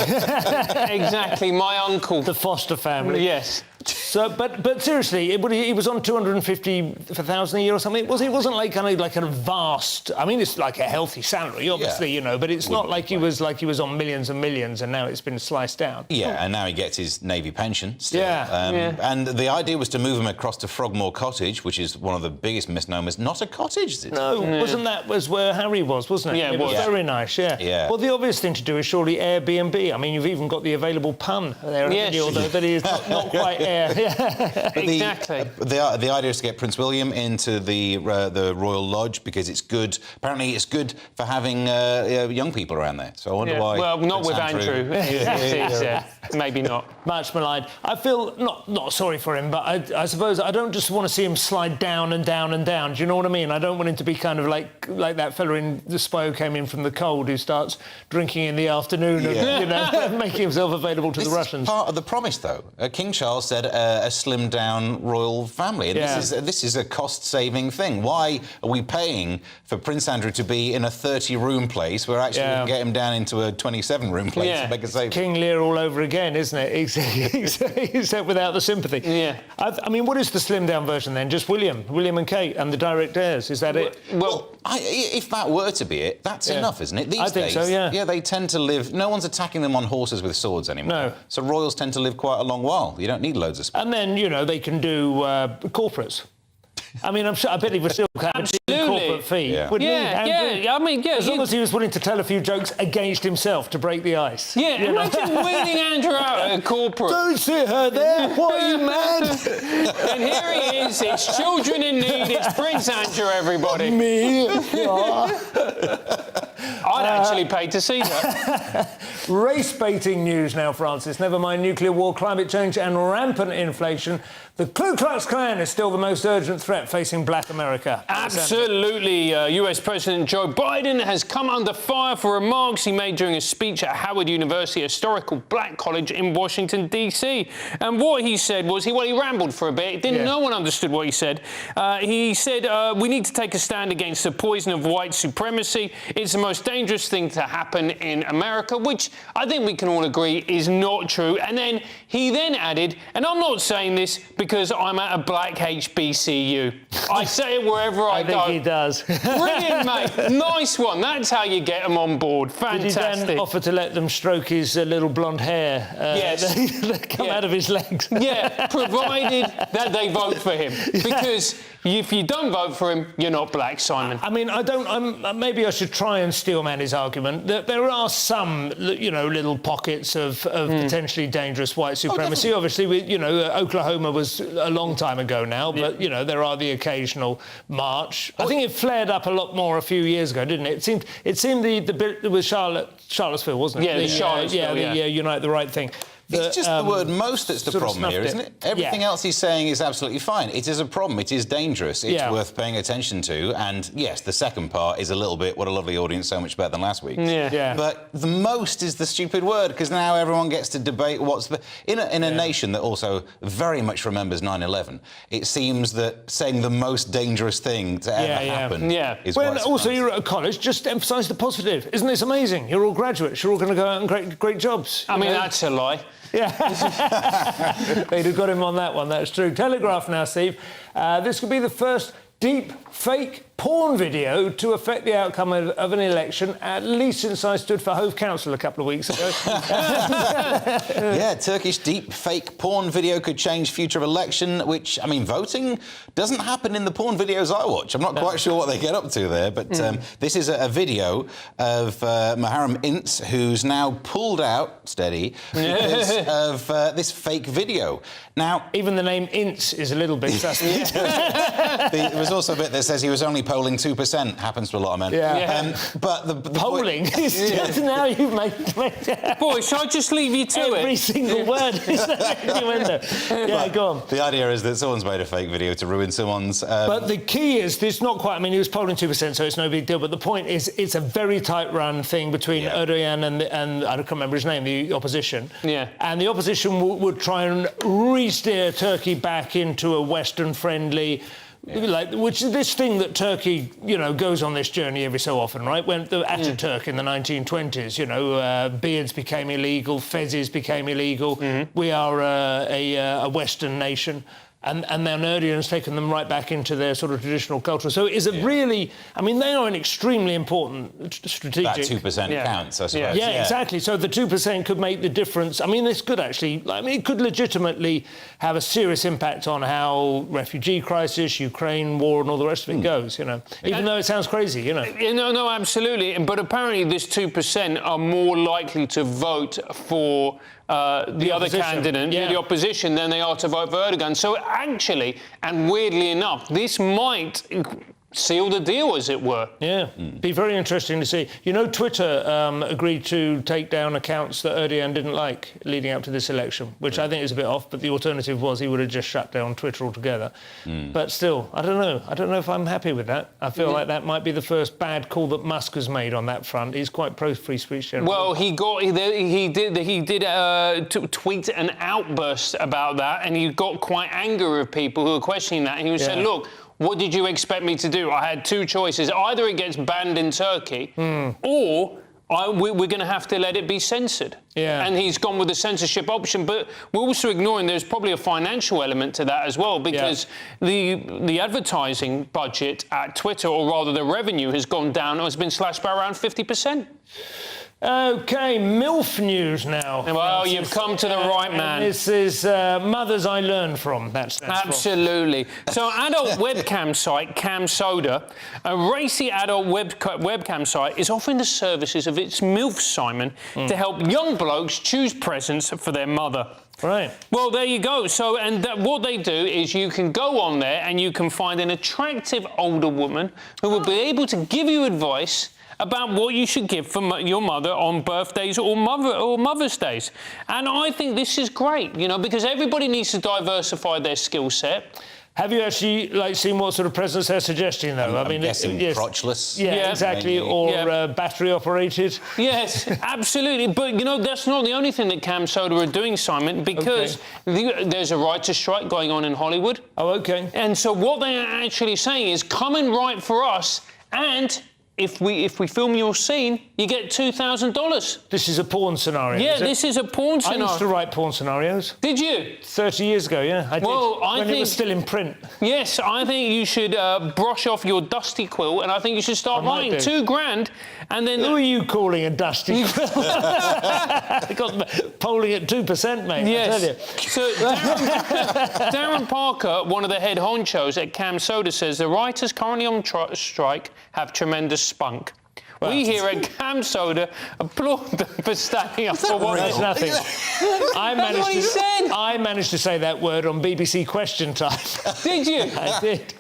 Speaker 4: Exactly. My uncle.
Speaker 7: The Foster family.
Speaker 4: Yes.
Speaker 7: So, but seriously, he was on 250,000 a year or something. It wasn't like a vast. I mean, it's like a healthy salary, obviously, but it's not like he was on millions and millions, and now it's been sliced down.
Speaker 9: Yeah, and now he gets his Navy pension still.
Speaker 7: Yeah.
Speaker 9: And the idea was to move him across to Frogmore Cottage, which is one of the biggest misnomers. Not a cottage.
Speaker 7: No, wasn't that where Harry wasn't it?
Speaker 4: Yeah,
Speaker 7: it was very nice. Yeah. Well, the obvious thing to do is surely Airbnb. I mean, you've even got the available pun there, haven't you? Although that is not quite air. Yeah.
Speaker 4: Exactly.
Speaker 9: The idea is to get Prince William into the Royal Lodge because it's good. Apparently, it's good for having young people around there. So I wonder why.
Speaker 4: Well, not
Speaker 9: Prince
Speaker 4: with Andrew. Maybe not.
Speaker 7: Much maligned. I feel not sorry for him, but I suppose I don't just want to see him slide down and down and down. Do you know what I mean? I don't want him to be kind of like that fella in The Spy Who Came In From the Cold who starts drinking in the afternoon and making himself available to the Russians.
Speaker 9: This is part of the promise, though. King Charles said a slimmed-down royal family. And this is a cost-saving thing. Why are we paying for Prince Andrew to be in a 30-room place where actually we can get him down into a 27-room place and make a saving?
Speaker 7: King Lear all over again, isn't it? Except without the sympathy.
Speaker 4: Yeah.
Speaker 7: I mean, what is the slimmed-down version then? Just William and Kate and the direct heirs? Is that it?
Speaker 9: Well, if that were to be it, that's enough, isn't it? These
Speaker 7: I think
Speaker 9: days,
Speaker 7: so, yeah.
Speaker 9: Yeah, they tend to live... No one's attacking them on horses with swords anymore.
Speaker 7: No.
Speaker 9: So royals tend to live quite a long while. You don't need loads of space.
Speaker 7: And then, they can do corporates. I mean, I bet he would still have a corporate fee.
Speaker 9: Yeah.
Speaker 7: Wouldn't he?
Speaker 4: I mean,
Speaker 7: as long as he was willing to tell a few jokes against himself to break the ice.
Speaker 4: Yeah, imagine wheeling Andrew out at a corporate.
Speaker 7: Don't sit her there. What, are you mad?
Speaker 4: And here he is. It's children in need. It's Prince Andrew, everybody.
Speaker 7: Me.
Speaker 4: I'd actually pay to see that.
Speaker 7: Race-baiting news now, Francis. Never mind nuclear war, climate change and rampant inflation. The Ku Klux Klan is still the most urgent threat facing black America.
Speaker 4: Absolutely. US President Joe Biden has come under fire for remarks he made during a speech at Howard University, a historical black college in Washington, D.C. And what he said was, he rambled for a bit. No one understood what he said. He said, we need to take a stand against the poison of white supremacy. It's the most dangerous thing to happen in America, which I think we can all agree is not true. And then he added, and I'm not saying this because I'm at a black HBCU. I say it wherever I go.
Speaker 7: I think he does.
Speaker 4: Brilliant, mate. Nice one. That's how you get them on board. Fantastic.
Speaker 7: Did he then offer to let them stroke his little blonde hair that come out of his legs?
Speaker 4: Yeah, provided that they vote for him. Because if you don't vote for him, you're not black, Simon.
Speaker 7: I mean, maybe I should try and steelman his argument. There are some, little pockets of potentially dangerous white supremacy. Obviously, Oklahoma was a long time ago now, but, there are the occasional march. I think it flared up a lot more a few years ago, didn't it? It seemed the bit with Charlottesville, wasn't it?
Speaker 4: Yeah, Charlottesville,
Speaker 7: Unite the Right thing.
Speaker 9: It's just the word most that's the problem here, isn't it? Everything else he's saying is absolutely fine. It is a problem. It is dangerous. It's worth paying attention to. And yes, the second part is a little bit, what a lovely audience, so much better than last week.
Speaker 4: Yeah.
Speaker 9: But the most is the stupid word, because now everyone gets to debate what's the... In a nation that also very much remembers 9/11, it seems that saying the most dangerous thing to ever happen is
Speaker 7: well, also, you're at a college, just emphasise the positive. Isn't this amazing? You're all graduates. You're all going to go out and great jobs.
Speaker 4: I mean, that's a lie.
Speaker 7: Yeah, they'd have got him on that one, that's true. Telegraph now, Steve. This could be the first deep fake porn video to affect the outcome of an election, at least since I stood for Hove Council a couple of weeks ago.
Speaker 9: Yeah, Turkish deep fake porn video could change future election, which, I mean, voting doesn't happen in the porn videos I watch. I'm not quite sure what they get up to there, but this is a video of Muharrem Ince, who's now pulled out, because of this fake video. Now,
Speaker 7: even the name Ince is a little bit suspect.
Speaker 9: There was also a bit that says he was only polling 2%. Happens to a lot of men. But the
Speaker 7: polling. Now you've made.
Speaker 4: Boy, shall I just leave you to
Speaker 7: Every single word is go on.
Speaker 9: The idea is that someone's made a fake video to ruin someone's.
Speaker 7: But the key is, this not quite. I mean, he was polling 2%, so it's no big deal. But the point is, it's a very tight run thing between Erdogan and I can't remember his name, the opposition.
Speaker 4: Yeah.
Speaker 7: And the opposition would try and re-steer Turkey back into a Western-friendly. Which is this thing that Turkey, goes on this journey every so often, right? When the Ataturk in the 1920s, beards became illegal, fezzes became illegal. We are a Western nation. And then Erdogan's taken them right back into their sort of traditional culture. So it is a really... I mean, they are an extremely important strategic...
Speaker 9: That 2% counts, I suppose.
Speaker 7: Yeah, exactly. So the 2% could make the difference. I mean, this could actually... it could legitimately have a serious impact on how refugee crisis, Ukraine war and all the rest of it goes, Even though it sounds crazy,
Speaker 4: No, absolutely. But apparently this 2% are more likely to vote for... the other candidate, the opposition, than they are to vote for Erdogan. So actually, and weirdly enough, this might seal the deal, as it were.
Speaker 7: Yeah, be very interesting to see. Twitter agreed to take down accounts that Erdogan didn't like leading up to this election, which I think is a bit off, but the alternative was he would have just shut down Twitter altogether. But still, I don't know. I don't know if I'm happy with that. I feel like that might be the first bad call that Musk has made on that front. He's quite pro-free speech generally.
Speaker 4: Well, he did tweet an outburst about that, and he got quite angry with people who were questioning that, and he was saying, look, what did you expect me to do? I had two choices. Either it gets banned in Turkey, or we're going to have to let it be censored.
Speaker 7: Yeah.
Speaker 4: And he's gone with the censorship option. But we're also ignoring there's probably a financial element to that as well, because the advertising budget at Twitter, or rather the revenue, has gone down or has been slashed by around 50%.
Speaker 7: OK, MILF news now.
Speaker 4: Well, you've come to the right man.
Speaker 7: This is Mothers I Learned From. That's
Speaker 4: absolutely. So, adult webcam site CamSoda, a racy adult webcam site, is offering the services of its MILF, Simon, to help young blokes choose presents for their mother.
Speaker 7: Right.
Speaker 4: Well, there you go. So, what they do is you can go on there and you can find an attractive older woman who will be able to give you advice about what you should give for your mother on birthdays or Mother's Days. And I think this is great, you know, because everybody needs to diversify their skill set.
Speaker 7: Have you actually seen what sort of presents they're suggesting, though?
Speaker 9: I'm guessing
Speaker 7: yes.
Speaker 9: crotchless.
Speaker 7: Yeah, exactly, or battery operated.
Speaker 4: Yes, absolutely. But you know, that's not the only thing that Cam Soda are doing, Simon, because there's a writer's strike going on in Hollywood.
Speaker 7: Oh, okay.
Speaker 4: And so what they are actually saying is, come and write for us, and if we film your scene, you get $2,000.
Speaker 7: This is a porn scenario.
Speaker 4: Yeah, this is a porn scenario.
Speaker 7: I used to write porn scenarios.
Speaker 4: Did you?
Speaker 7: 30 years ago, yeah. I did. When it was still in print.
Speaker 4: Yes, I think you should brush off your dusty quill, and I think you should start writing $2,000, and then.
Speaker 7: Who are you calling a dusty quill? I got polling at 2%, mate.
Speaker 4: Yes.
Speaker 7: I tell you.
Speaker 4: So Darren Parker, one of the head honchos at Cam Soda, says the writers currently on strike have tremendous spunk. Well, we here at Cam Soda applaud them for standing up for what
Speaker 7: That's nothing. I managed to say that word on BBC Question Time.
Speaker 4: Did you?
Speaker 7: I did.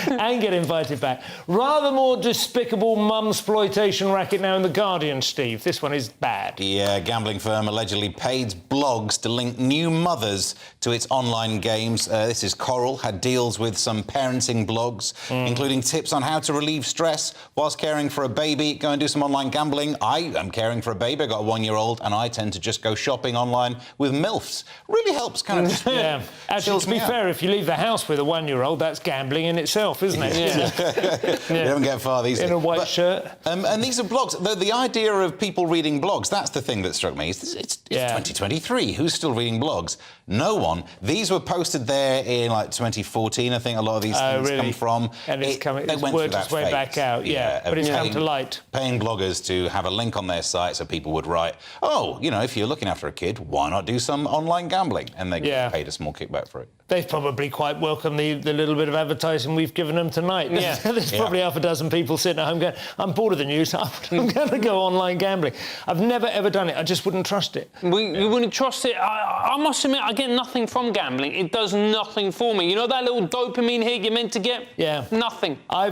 Speaker 7: And get invited back. Rather more despicable mumsploitation racket now in The Guardian, Steve. This one is bad.
Speaker 9: Yeah, gambling firm allegedly paid blogs to link new mothers to its online games. This is Coral, had deals with some parenting blogs, including tips on how to relieve stress whilst caring for a baby. Go and do some online gambling. I am caring for a baby. I've got a 1-year-old, and I tend to just go shopping online with MILFs. Really helps kind of just...
Speaker 7: Yeah. Actually, to be fair, if you leave the house with a 1-year-old, that's gambling in itself, isn't it?
Speaker 9: You don't get far these days.
Speaker 7: In a white shirt.
Speaker 9: And these are blogs. The idea of people reading blogs, that's the thing that struck me. It's 2023. Who's still reading blogs? No one. These were posted there in 2014, I think a lot of these things come from.
Speaker 7: And it's worked its way back out, but it's come to light.
Speaker 9: Paying bloggers to have a link on their site so people would write, oh, you know, if you're looking after a kid, why not do some online gambling? And they get paid a small kickback for it.
Speaker 7: They've probably quite welcomed the little bit of advertising we've given them tonight.
Speaker 4: Yeah.
Speaker 7: There's probably half a dozen people sitting at home going, I'm bored of the news, I'm going to go online gambling. I've never, ever done it. I just wouldn't trust it.
Speaker 4: You wouldn't trust it? I must admit, I get nothing from gambling. It does nothing for me. You know that little dopamine hit you're meant to get?
Speaker 7: Yeah.
Speaker 4: Nothing.
Speaker 7: I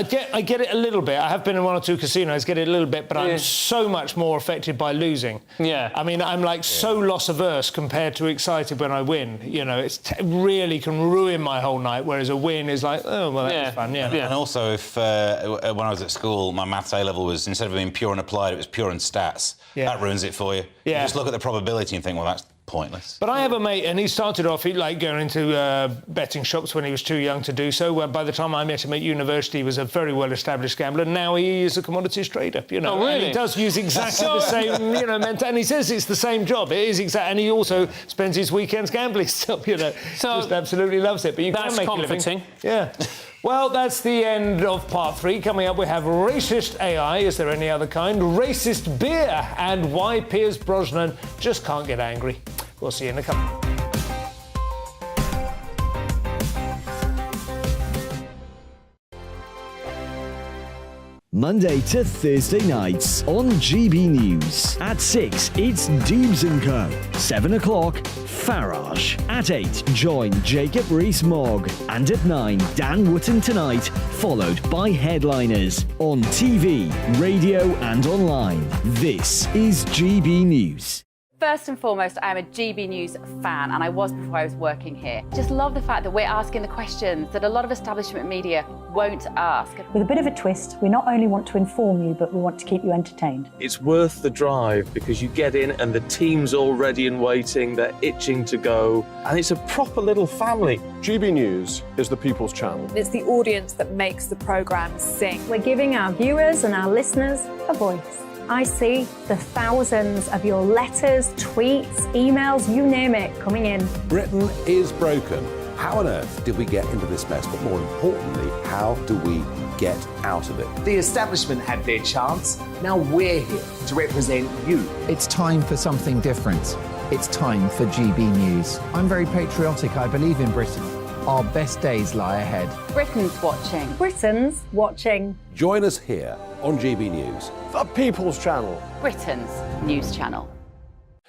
Speaker 7: get it a little bit. I have been in 1 or 2 casinos, get it a little bit, but I'm so much more affected by losing.
Speaker 4: Yeah.
Speaker 7: I mean, I'm so loss averse compared to excited when I win. You know, it's really can ruin my whole night, whereas a win is like, oh, well, that was fun,
Speaker 9: And also, if when I was at school, my maths A-level was, instead of being pure and applied, it was pure and stats. That ruins it for you. You just look at the probability and think, well, that's pointless.
Speaker 7: But I have a mate, and he started off going into betting shops when he was too young to do so. By the time I met him at university, he was a very well-established gambler. Now he is a commodities trader, you know.
Speaker 4: Oh, really?
Speaker 7: And he does use exactly the same, you know, and he says it's the same job. It is exact, and he also spends his weekends gambling still, you know.
Speaker 4: So
Speaker 7: just absolutely loves it. But you can make a living.
Speaker 4: That's comforting.
Speaker 7: Yeah. Well, that's the end of part 3. Coming up, we have racist AI. Is there any other kind? Racist beer, and why Piers Brosnan just can't get angry. We'll see you in a couple.
Speaker 10: Monday to Thursday nights on GB News. At 6, it's Deebs & Co. 7 o'clock, Farage. At 8, join Jacob Rees-Mogg. And at 9, Dan Wootton Tonight, followed by Headliners. On TV, radio and online. This is GB News.
Speaker 11: First and foremost, I am a GB News fan, and I was before I was working here. Just love the fact that we're asking the questions that a lot of establishment media won't ask.
Speaker 6: With a bit of a twist, we not only want to inform you, but we want to keep you entertained.
Speaker 1: It's worth the drive because you get in and the team's all ready and waiting, they're itching to go, and it's a proper little family.
Speaker 14: GB News is the People's Channel.
Speaker 12: It's the audience that makes the programme sing.
Speaker 17: We're giving our viewers and our listeners a voice. I see the thousands of your letters, tweets, emails, you name it, coming in.
Speaker 5: Britain is broken. How on earth did we get into this mess? But more importantly, how do we get out of it?
Speaker 23: The establishment had their chance. Now we're here to represent you.
Speaker 19: It's time for something different. It's time for GB News. I'm very patriotic. I believe in Britain. Our best days lie ahead.
Speaker 11: Britain's watching.
Speaker 17: Britain's watching.
Speaker 5: Join us here on GB News.
Speaker 14: The People's Channel.
Speaker 11: Britain's news channel.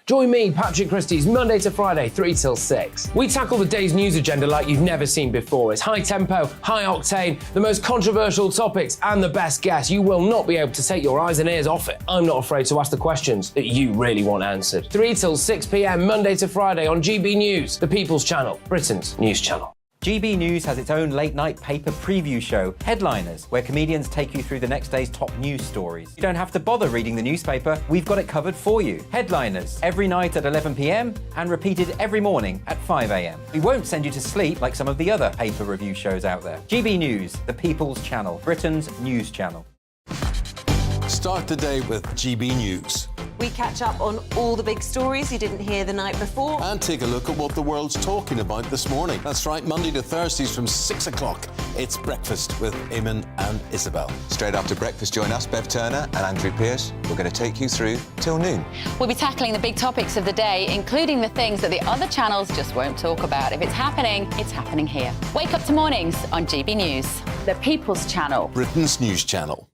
Speaker 2: Join me, Patrick Christie's Monday to Friday, 3 till 6. We tackle the day's news agenda like you've never seen before. It's high tempo, high octane, the most controversial topics, and the best guests. You will not be able to take your eyes and ears off it. I'm not afraid to ask the questions that you really want answered. 3 till 6 p.m, Monday to Friday on GB News, the People's Channel, Britain's news channel.
Speaker 13: GB News has its own late-night paper preview show, Headliners, where comedians take you through the next day's top news stories. You don't have to bother reading the newspaper, we've got it covered for you. Headliners, every night at 11 p.m, and repeated every morning at 5 a.m. We won't send you to sleep like some of the other paper review shows out there. GB News, the People's Channel, Britain's news channel.
Speaker 5: Start the day with GB News.
Speaker 15: We catch up on all the big stories you didn't hear the night before.
Speaker 5: And take a look at what the world's talking about this morning. That's right, Monday to Thursdays from 6 o'clock. It's Breakfast with Eamon and Isabel.
Speaker 24: Straight after breakfast, join us, Bev Turner and Andrew Pearce. We're going to take you through till noon.
Speaker 11: We'll be tackling the big topics of the day, including the things that the other channels just won't talk about. If it's happening here. Wake up to mornings on GB News, the People's Channel,
Speaker 5: Britain's news channel.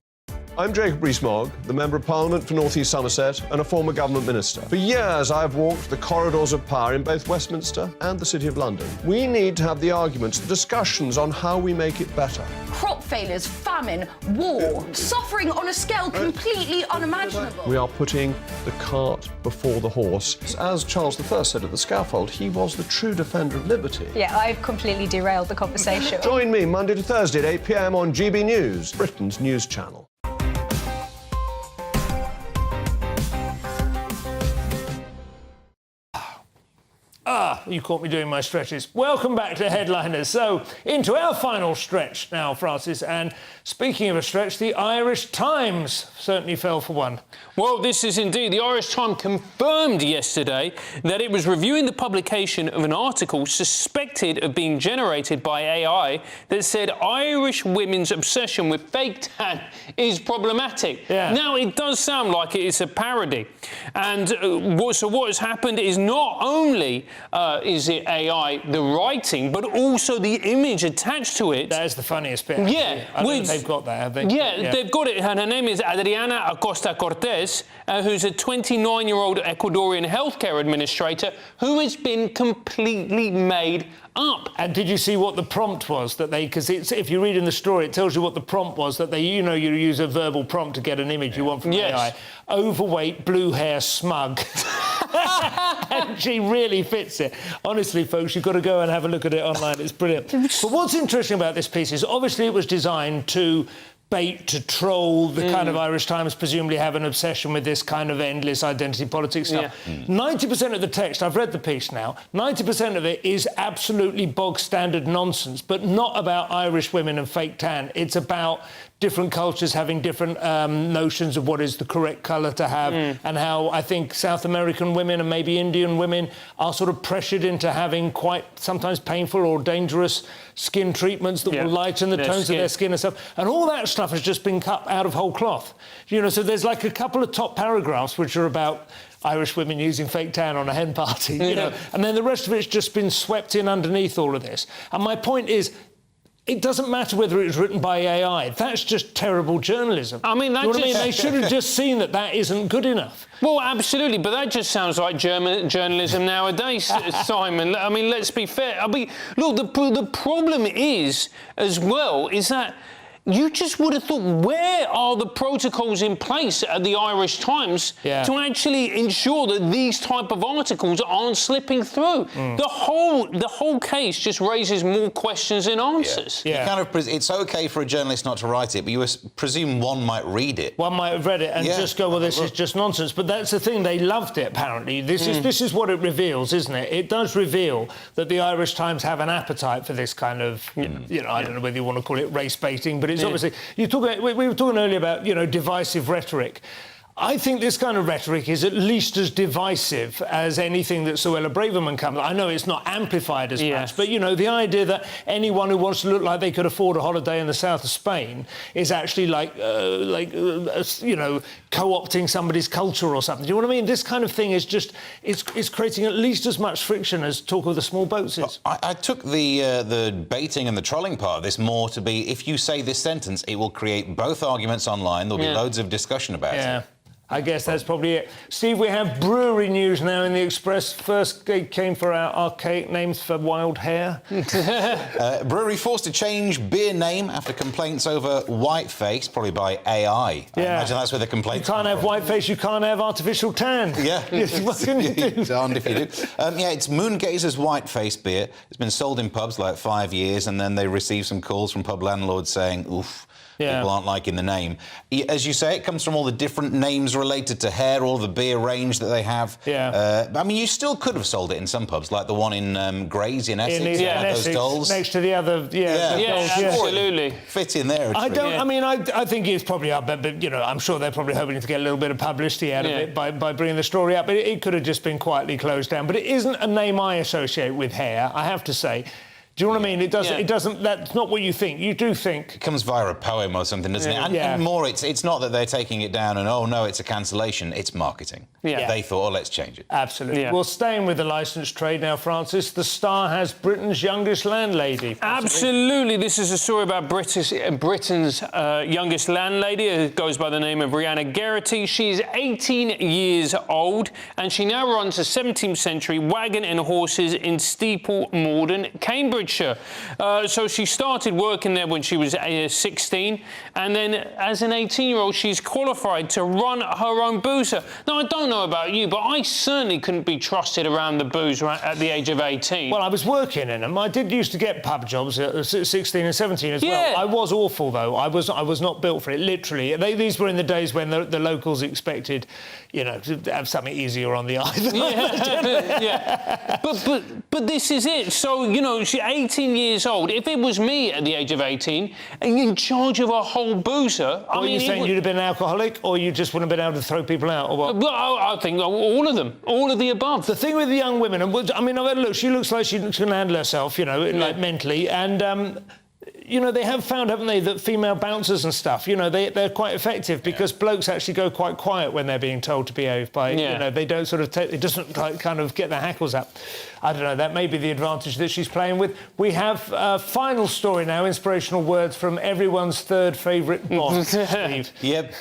Speaker 14: I'm Jacob Rees-Mogg, the Member of Parliament for North East Somerset and a former government minister. For years, I've walked the corridors of power in both Westminster and the City of London. We need to have the arguments, the discussions on how we make it better.
Speaker 25: Crop failures, famine, war, suffering on a scale completely unimaginable.
Speaker 14: We are putting the cart before the horse. As Charles I said at the scaffold, he was the true defender of liberty.
Speaker 26: Yeah, I've completely derailed the conversation.
Speaker 14: Join me Monday to Thursday at 8 p.m. on GB News, Britain's news channel.
Speaker 7: You caught me doing my stretches. Welcome back to Headliners. So, into our final stretch now, Francis. And speaking of a stretch, the Irish Times certainly fell for one.
Speaker 4: Well, this is indeed. The Irish Times confirmed yesterday that it was reviewing the publication of an article suspected of being generated by AI that said Irish women's obsession with fake tan is problematic.
Speaker 7: Yeah.
Speaker 4: Now, it does sound like it is a parody. And so what has happened is not only is it AI, the writing, but also the image attached to it.
Speaker 7: That is the funniest bit.
Speaker 4: Yeah.
Speaker 7: I don't know if they've got that, have they?
Speaker 4: Yeah, they've got it. And her name is Adriana Acosta-Cortez, who's a 29-year-old Ecuadorian healthcare administrator who has been completely made up.
Speaker 7: And did you see what the prompt was that they? Because if you read in the story, it tells you what the prompt was that they. You use a verbal prompt to get an image you want from AI. Overweight, blue hair, smug. And she really fits it. Honestly, folks, you've got to go and have a look at it online. It's brilliant. But what's interesting about this piece is obviously it was designed to bait, to troll. The kind of Irish Times presumably have an obsession with this kind of endless identity politics stuff. 90% of the text, I've read the piece now, 90% of it is absolutely bog standard nonsense, but not about Irish women and fake tan. It's about different cultures having different notions of what is the correct colour to have, and how I think South American women and maybe Indian women are sort of pressured into having quite sometimes painful or dangerous skin treatments that will lighten the tones of their skin and stuff. And all that stuff has just been cut out of whole cloth. So there's like a couple of top paragraphs which are about Irish women using fake tan on a hen party, and then the rest of it's just been swept in underneath all of this. And my point is, it doesn't matter whether it was written by AI. That's just terrible journalism.
Speaker 4: I mean,
Speaker 7: you know what I mean? They should have just seen that that isn't good enough.
Speaker 4: Well, absolutely, but that just sounds like journalism nowadays, Simon. I mean, let's be fair. I mean, look, the problem is, as well, is that you just would have thought, where are the protocols in place at the Irish Times to actually ensure that these type of articles aren't slipping through? The whole case just raises more questions than answers.
Speaker 9: It's okay for a journalist not to write it, but you presume one might read it.
Speaker 7: One might have read it and just go, well, this is just nonsense. But that's the thing, they loved it, apparently. This is what it reveals, isn't it? It does reveal that the Irish Times have an appetite for this kind of, I don't know whether you want to call it race baiting, but it's obviously... we were talking earlier about, divisive rhetoric. I think this kind of rhetoric is at least as divisive as anything that Suella Braverman comes. I know it's not amplified as much, but, the idea that anyone who wants to look like they could afford a holiday in the south of Spain is actually co-opting somebody's culture or something. Do you know what I mean? This kind of thing is just, it's creating at least as much friction as talk of the small boats is.
Speaker 9: I took the baiting and the trolling part of this more to be, if you say this sentence, it will create both arguments online. There'll be loads of discussion about it.
Speaker 7: I guess that's probably it. Steve, we have brewery news now in the Express. First came for our archaic names for wild hair.
Speaker 9: Brewery forced to change beer name after complaints over Whiteface, probably by AI. I imagine that's where the complaints
Speaker 7: You can't have Whiteface, you can't have artificial tan.
Speaker 9: Yeah.
Speaker 7: What can you do?
Speaker 9: Darned if you do. It's Moongazer's Whiteface beer. It's been sold in pubs like 5 years, and then they received some calls from pub landlords saying, oof, people aren't liking the name. As you say, it comes from all the different names related to hair, all the beer range that they have. I mean, you still could have sold it in some pubs, like the one in Grays in Essex.
Speaker 7: Essex,
Speaker 9: those dolls.
Speaker 7: next to the other, the dolls,
Speaker 4: absolutely.
Speaker 9: Fit in there.
Speaker 7: I think it's probably up, but you know, I'm sure they're probably hoping to get a little bit of publicity out of it by bringing the story up. But it could have just been quietly closed down. But it isn't a name I associate with hair, I have to say. Do you know what I mean? It doesn't. That's not what you think. You do think
Speaker 9: it comes via a poem or something, doesn't it? And more, it's not that they're taking it down and oh no, it's a cancellation. It's marketing. They thought, let's change it.
Speaker 7: Absolutely. Well, staying with the licensed trade now, Francis. The Star has Britain's youngest landlady.
Speaker 4: Absolutely. This is a story about Britain's youngest landlady. It goes by the name of Rihanna Geraghty. She's 18 years old, and she now runs a 17th century wagon and horses in Steeple Morden, Cambridge. So she started working there when she was 16, and then as an 18-year-old, she's qualified to run her own boozer. Now, I don't know about you, but I certainly couldn't be trusted around the booze at the age of 18.
Speaker 7: Well, I was working in them. I did used to get pub jobs at 16 and 17 as well. I was awful, though. I was not built for it, literally. These were in the days when the locals expected, you know, to have something easier on the eye.
Speaker 4: But this is it. So, you know, she's 18 years old. If it was me at the age of 18 and in charge of a whole boozer...
Speaker 7: Are you saying you'd have been an alcoholic, or you just wouldn't have been able to throw people out, or what?
Speaker 4: Well, I think all of them. All of the above.
Speaker 7: The thing with the young women, I mean, look, she looks like she can handle herself, you know, like mentally, and... you know, they have found, haven't they, that female bouncers and stuff, you know, they're quite effective because blokes actually go quite quiet when they're being told to behave by, you know, they don't sort of it doesn't like, kind of get their hackles up. I don't know, that may be the advantage that she's playing with. We have a final story now, inspirational words from everyone's third favourite boss, Steve.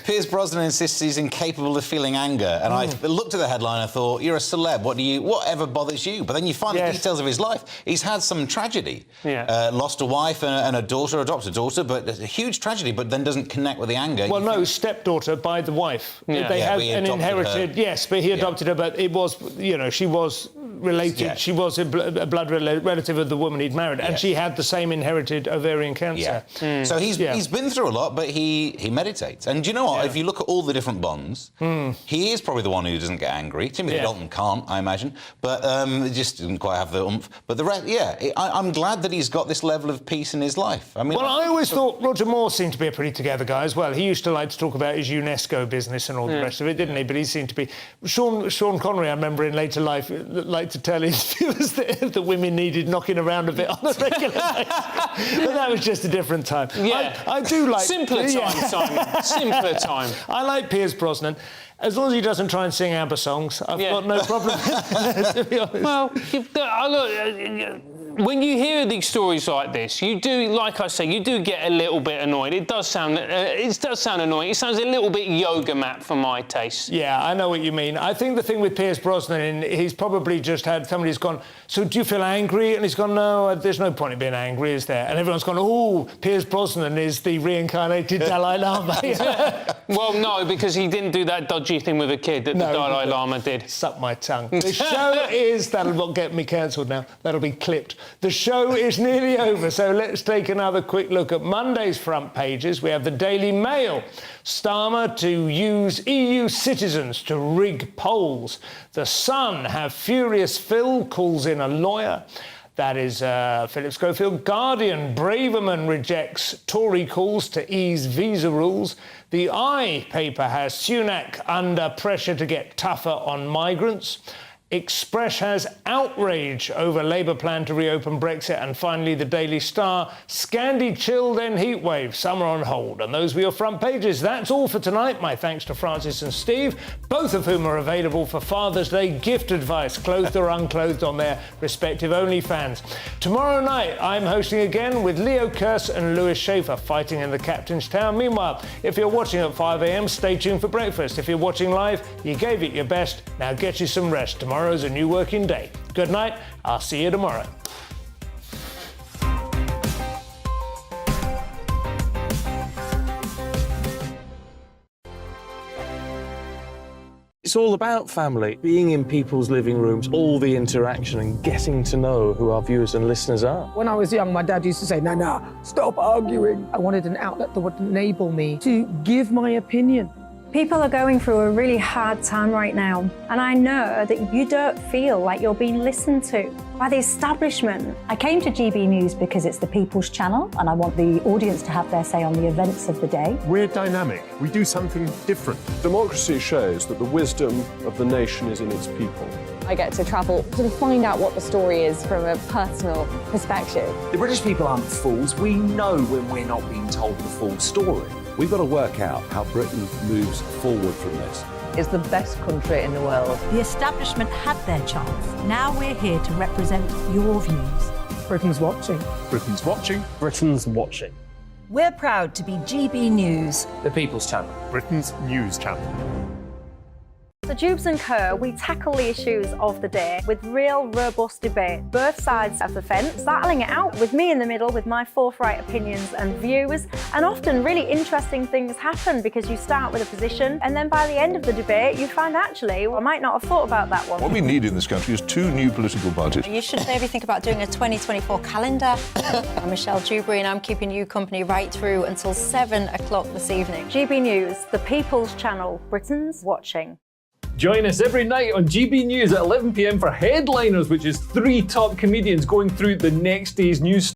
Speaker 9: Piers Brosnan insists he's incapable of feeling anger, and I looked at the headline and I thought, you're a celeb, whatever bothers you? But then you find the details of his life. He's had some tragedy. Lost a wife and a daughter, adopted a daughter, but it's a huge tragedy, but then doesn't connect with the anger.
Speaker 7: Well, no, stepdaughter by the wife. They had an inherited... Yes, but he adopted her, but it was, you know, she was related. She was a blood relative of the woman he'd married, and she had the same inherited ovarian cancer.
Speaker 9: So he's been through a lot, but he meditates. And do you know what? If you look at all the different Bonds, he is probably the one who doesn't get angry. Timothy Dalton can't, I imagine, but just didn't quite have the oomph. But the rest, I'm glad that he's got this level of peace in his life. I mean,
Speaker 7: well, I always thought Roger Moore seemed to be a pretty together guy as well. He used to like to talk about his UNESCO business and all the rest of it, didn't he? But he seemed to be... Sean Connery, I remember in later life, liked to tell his viewers that the women needed knocking around a bit on a regular basis. But that was just a different time. I do like...
Speaker 4: Simpler time, Simon. Simpler time.
Speaker 7: I like Piers Brosnan. As long as he doesn't try and sing ABBA songs, I've got no problem, to be honest.
Speaker 4: Well, look... When you hear these stories like this, you do, like I say, you do get a little bit annoyed. It does sound annoying. It sounds a little bit yoga mat for my taste.
Speaker 7: Yeah, I know what you mean. I think the thing with Piers Brosnan, he's probably just had somebody's gone, so do you feel angry? And he's gone, no, there's no point in being angry, is there? And everyone's gone, oh, Piers Brosnan is the reincarnated Dalai Lama.
Speaker 4: Well, no, because he didn't do that dodgy thing with a kid that the Dalai Lama did.
Speaker 7: Suck my tongue. The show is... That'll get me cancelled now. That'll be clipped. The show is nearly over, so let's take another quick look at Monday's front pages. We have the Daily Mail. Starmer to use EU citizens to rig polls. The Sun, have furious Phil calls in a lawyer. That is Philip Schofield. Guardian, Braverman rejects Tory calls to ease visa rules. The I paper has Sunak under pressure to get tougher on migrants. Express has outrage over Labour plan to reopen Brexit. And finally, the Daily Star, Scandi chill then heatwave, summer on hold. And those were your front pages. That's all for tonight. My thanks to Francis and Steve, both of whom are available for Father's Day gift advice, clothed or unclothed, on their respective OnlyFans. Tomorrow night, I'm hosting again with Leo Kearse and Lewis Schaefer, fighting in the Captain's Town. Meanwhile, if you're watching at 5 a.m, stay tuned for breakfast. If you're watching live, you gave it your best. Now get you some rest. Tomorrow's a new working day. Good night. I'll see you tomorrow.
Speaker 1: It's all about family, being in people's living rooms, all the interaction and getting to know who our viewers and listeners are.
Speaker 3: When I was young, my dad used to say, "Nana, stop arguing." I wanted an outlet that would enable me to give my opinion.
Speaker 17: People are going through a really hard time right now, and I know that you don't feel like you're being listened to by the establishment. I came to GB News because it's the People's Channel, and I want the audience to have their say on the events of the day.
Speaker 14: We're dynamic. We do something different. Democracy shows that the wisdom of the nation is in its people.
Speaker 8: I get to travel to find out what the story is from a personal perspective.
Speaker 16: The British people aren't fools. We know when we're not being told the full story.
Speaker 5: We've got to work out how Britain moves forward from this.
Speaker 18: It's the best country in the world.
Speaker 6: The establishment had their chance. Now we're here to represent your views.
Speaker 3: Britain's watching.
Speaker 16: Britain's watching.
Speaker 2: Britain's watching.
Speaker 6: We're proud to be GB News.
Speaker 2: The People's Channel.
Speaker 16: Britain's news channel.
Speaker 17: So Dubes & Co, we tackle the issues of the day with real, robust debate, both sides of the fence, battling it out with me in the middle with my forthright opinions and views. And often really interesting things happen because you start with a position and then by the end of the debate you find actually, well, I might not have thought about that one.
Speaker 20: What we need in this country is 2 new political parties.
Speaker 6: You should maybe think about doing a 2024 calendar. I'm Michelle Dewberry and I'm keeping you company right through until 7 o'clock this evening. GB News, the People's Channel, Britain's watching.
Speaker 22: Join us every night on GB News at 11 p.m. for Headliners, which is 3 top comedians going through the next day's news.